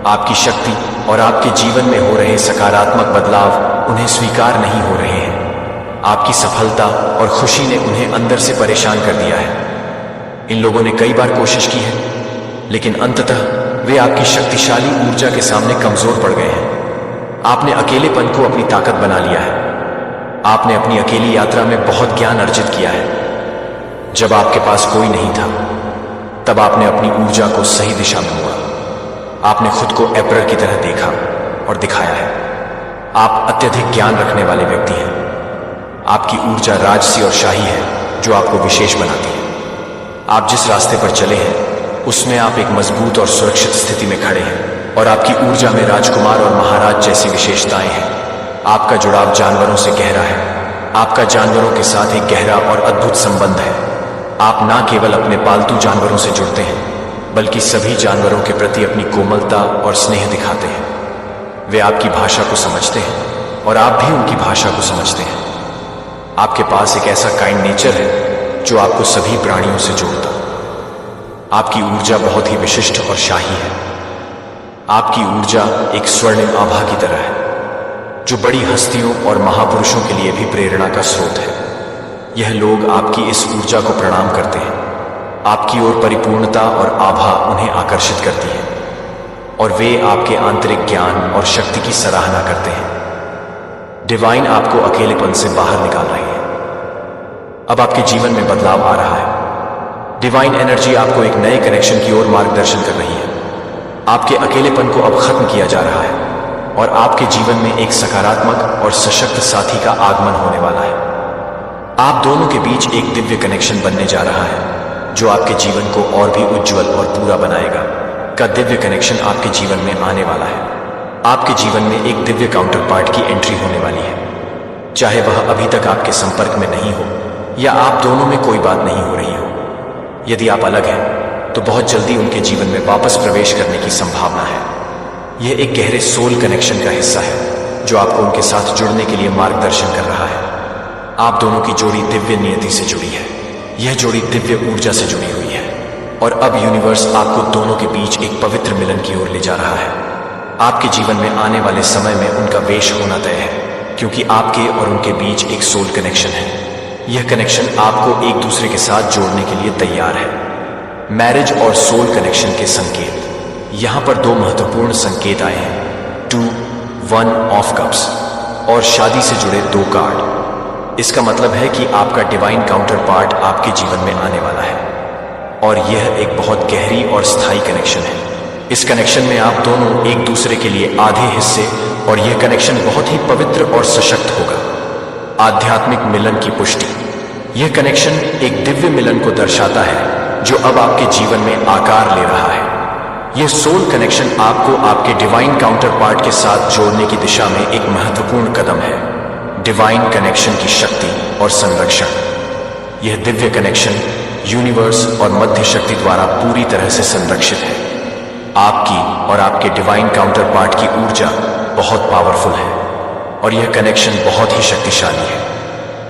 आपकी शक्ति और आपके जीवन में हो रहे सकारात्मक बदलाव उन्हें स्वीकार नहीं हो रहे हैं। आपकी सफलता और खुशी ने उन्हें अंदर से परेशान कर दिया है। इन लोगों ने कई बार कोशिश की है, लेकिन अंततः वे आपकी शक्तिशाली ऊर्जा के सामने कमजोर पड़ गए हैं। आपने अकेलेपन को अपनी ताकत बना लिया है। आपने अपनी अकेली यात्रा में बहुत ज्ञान अर्जित किया है। जब आपके पास कोई नहीं था, तब आपने अपनी ऊर्जा को सही दिशा में मोड़ा। आपने खुद को एम्परर की तरह देखा और दिखाया है। आप अत्यधिक ज्ञान रखने वाले व्यक्ति हैं। आपकी ऊर्जा राजसी और शाही है, जो आपको विशेष बनाती है। आप जिस रास्ते पर चले हैं, उसमें आप एक मजबूत और सुरक्षित स्थिति में खड़े हैं और आपकी ऊर्जा में राजकुमार और महाराज जैसी विशेषताएं हैं। आपका जुड़ाव जानवरों से गहरा है। आपका जानवरों के साथ एक गहरा और अद्भुत संबंध है। आप न केवल अपने पालतू जानवरों से जुड़ते हैं, बल्कि सभी जानवरों के प्रति अपनी कोमलता और स्नेह दिखाते हैं। वे आपकी भाषा को समझते हैं और आप भी उनकी भाषा को समझते हैं। आपके पास एक ऐसा काइंड नेचर है, जो आपको सभी प्राणियों से जोड़ता। आपकी ऊर्जा बहुत ही विशिष्ट और शाही है। आपकी ऊर्जा एक स्वर्णिम आभा की तरह है, जो बड़ी हस्तियों और महापुरुषों के लिए भी प्रेरणा का स्रोत है। यह लोग आपकी इस ऊर्जा को प्रणाम करते हैं। आपकी ओर परिपूर्णता और आभा उन्हें आकर्षित करती है और वे आपके आंतरिक ज्ञान और शक्ति की सराहना करते हैं। डिवाइन आपको अकेलेपन से बाहर निकाल रही है। अब आपके जीवन में बदलाव आ रहा है। डिवाइन एनर्जी आपको एक नए कनेक्शन की ओर मार्गदर्शन कर रही है। आपके अकेलेपन को अब खत्म किया जा रहा है और आपके जीवन में एक सकारात्मक और सशक्त साथी का आगमन होने वाला है। आप दोनों के बीच एक दिव्य कनेक्शन बनने जा रहा है, जो आपके जीवन को और भी उज्जवल और पूरा बनाएगा, का दिव्य कनेक्शन आपके जीवन में आने वाला है। आपके जीवन में एक दिव्य काउंटर पार्ट की एंट्री होने वाली है। चाहे वह अभी तक आपके संपर्क में नहीं हो या आप दोनों में कोई बात नहीं हो रही हो। यदि आप अलग हैं तो बहुत जल्दी उनके जीवन में वापस प्रवेश करने की संभावना है। यह एक गहरे सोल कनेक्शन का हिस्सा है जो आपको उनके साथ जुड़ने के लिए मार्गदर्शन कर रहा है। आप दोनों की जोड़ी दिव्य नियति से जुड़ी है। यह जोड़ी दिव्य ऊर्जा से जुड़ी हुई है और अब यूनिवर्स आपको दोनों के बीच एक पवित्र मिलन की ओर ले जा रहा है। आपके जीवन में आने वाले समय में उनका वेश होना तय है, क्योंकि आपके और उनके बीच एक सोल कनेक्शन है। यह कनेक्शन आपको एक दूसरे के साथ जोड़ने के लिए तैयार है। मैरिज और सोल कनेक्शन के संकेत। यहां पर दो महत्वपूर्ण संकेत आए हैं, 2, 1 ऑफ कप्स और शादी से जुड़े 2 कार्ड। इसका मतलब है कि आपका डिवाइन काउंटर पार्ट आपके जीवन में आने वाला है और यह एक बहुत गहरी और स्थायी कनेक्शन है। इस कनेक्शन में आप दोनों एक दूसरे के लिए आधे हिस्से और यह कनेक्शन बहुत ही पवित्र और सशक्त होगा। आध्यात्मिक मिलन की पुष्टि। यह कनेक्शन एक दिव्य मिलन को दर्शाता है जो अब आपके जीवन में आकार ले रहा है। यह सोल कनेक्शन आपको आपके डिवाइन काउंटर पार्ट के साथ जोड़ने की दिशा में एक महत्वपूर्ण कदम है। डिवाइन कनेक्शन की शक्ति और संरक्षण। यह दिव्य कनेक्शन यूनिवर्स और मध्य शक्ति द्वारा पूरी तरह से संरक्षित है। आपकी और आपके डिवाइन काउंटर पार्ट की ऊर्जा बहुत पावरफुल है और यह कनेक्शन बहुत ही शक्तिशाली है।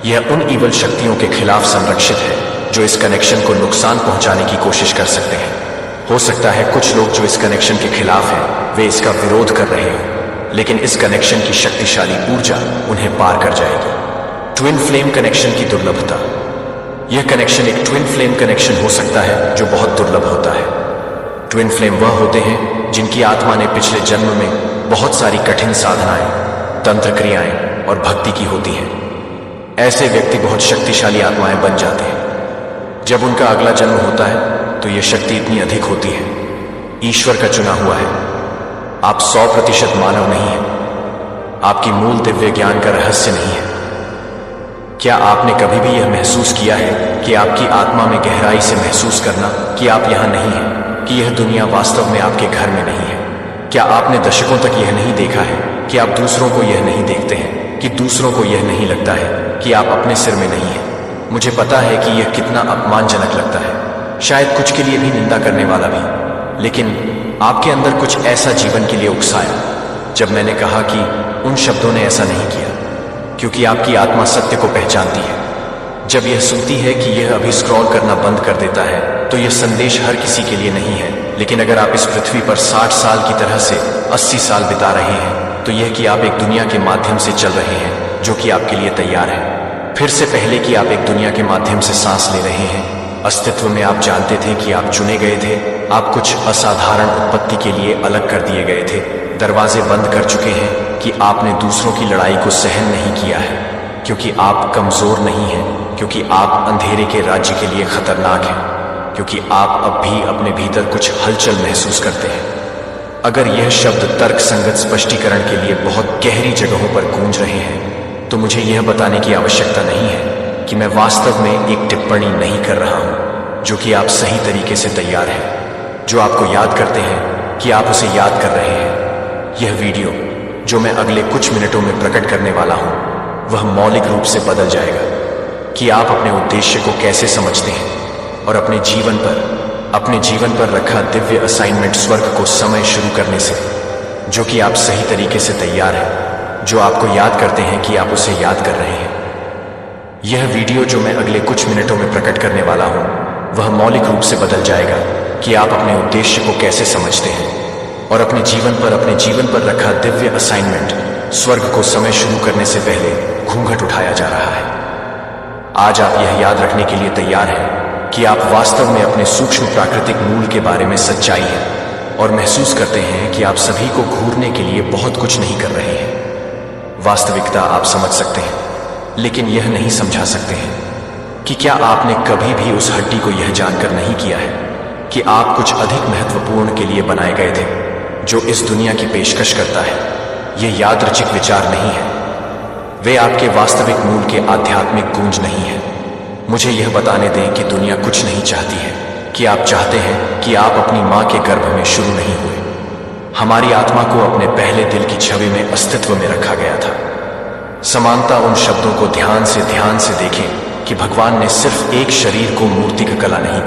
यह उन ईवल शक्तियों के खिलाफ संरक्षित है जो इस कनेक्शन को नुकसान पहुंचाने की कोशिश कर सकते हैं। हो सकता है कुछ लोग जो इस कनेक्शन के खिलाफ हैं वे इसका विरोध कर रहे हो, लेकिन इस कनेक्शन की शक्तिशाली ऊर्जा उन्हें पार कर जाएगी। ट्विन फ्लेम कनेक्शन की दुर्लभता। यह कनेक्शन एक ट्विन फ्लेम कनेक्शन हो सकता है जो बहुत दुर्लभ होता है। ट्विन फ्लेम वह होते हैं जिनकी आत्मा ने पिछले जन्म में बहुत सारी कठिन साधनाएं, तंत्र क्रियाएं और भक्ति की होती हैं। ऐसे व्यक्ति बहुत शक्तिशाली आत्माएं बन जाते हैं। जब उनका अगला जन्म होता है तो यह शक्ति इतनी अधिक होती है, ईश्वर का चुना हुआ है। आप 100% मानव नहीं हैं। आपकी मूल दिव्य ज्ञान का रहस्य नहीं है। क्या आपने कभी भी यह महसूस किया है कि आपकी आत्मा में गहराई से महसूस करना कि आप यहां नहीं हैं, कि यह दुनिया वास्तव में आपके घर में नहीं है? क्या आपने दशकों तक यह नहीं देखा है कि आप दूसरों को यह नहीं देखते हैं, कि दूसरों को यह नहीं लगता है कि आप अपने सिर में नहीं हैं? मुझे पता है कि यह कितना अपमानजनक लगता है, शायद कुछ के लिए भी निंदा करने वाला भी, लेकिन आपके अंदर कुछ ऐसा जीवन के लिए उकसाया जब मैंने कहा कि उन शब्दों ने ऐसा नहीं किया, क्योंकि आपकी आत्मा सत्य को पहचानती है। जब यह सुनती है कि यह अभी स्क्रॉल करना बंद कर देता है तो यह संदेश हर किसी के लिए नहीं है, लेकिन अगर आप इस पृथ्वी पर 60 साल की तरह से 80 साल बिता रहे हैं तो यह कि आप एक दुनिया के माध्यम से चल रहे हैं जो कि आपके लिए तैयार है। फिर से पहले कि आप एक दुनिया के माध्यम से सांस ले रहे हैं, अस्तित्व में आप जानते थे कि आप चुने गए थे। आप कुछ असाधारण उत्पत्ति के लिए अलग कर दिए गए थे। दरवाजे बंद कर चुके हैं कि आपने दूसरों की लड़ाई को सहन नहीं किया है, क्योंकि आप कमजोर नहीं हैं, क्योंकि आप अंधेरे के राज्य के लिए खतरनाक हैं, क्योंकि आप अब भी अपने भीतर कुछ हलचल महसूस करते हैं। अगर यह शब्द तर्क संगत स्पष्टीकरण के लिए बहुत गहरी जगहों पर गूंज रहे हैं तो मुझे यह बताने की आवश्यकता नहीं है कि मैं वास्तव में एक टिप्पणी नहीं कर रहा हूं जो कि आप सही तरीके से तैयार हैं, जो आपको याद करते हैं कि आप उसे याद कर रहे हैं। यह वीडियो जो मैं अगले कुछ मिनटों में प्रकट करने वाला हूं वह मौलिक रूप से बदल जाएगा कि आप अपने उद्देश्य को कैसे समझते हैं और अपने जीवन पर रखा दिव्य असाइनमेंट स्वर्ग को समय शुरू करने से, जो कि आप सही तरीके से तैयार हैं, जो आपको याद करते हैं कि आप उसे याद कर रहे हैं। यह वीडियो जो मैं अगले कुछ मिनटों में प्रकट करने वाला हूं वह मौलिक रूप से बदल जाएगा कि आप अपने उद्देश्य को कैसे समझते हैं और अपने जीवन पर रखा दिव्य असाइनमेंट स्वर्ग को समय शुरू करने से पहले घूंघट उठाया जा रहा है। आज आप यह याद रखने के लिए तैयार हैं कि आप वास्तव में अपने सूक्ष्म प्राकृतिक मूल के बारे में सच्चाई है और महसूस करते हैं कि आप सभी को घूरने के लिए बहुत कुछ नहीं कर रहे हैं। वास्तविकता आप समझ सकते हैं, लेकिन यह नहीं समझा सकते हैं कि क्या आपने कभी भी उस हड्डी को यह जानकर नहीं किया है कि आप कुछ अधिक महत्वपूर्ण के लिए बनाए गए थे, जो इस दुनिया की पेशकश करता है। यह यादृच्छिक विचार नहीं है, वे आपके वास्तविक मूल के आध्यात्मिक गूंज नहीं है। मुझे यह बताने दें कि दुनिया कुछ नहीं चाहती है कि आप चाहते हैं कि आप अपनी मां के गर्भ में शुरू नहीं हुए। हमारी आत्मा को अपने पहले दिल की छवि में अस्तित्व में रखा गया था। समानता उन शब्दों को ध्यान से देखें कि भगवान ने सिर्फ एक शरीर को मूर्तिक कला नहीं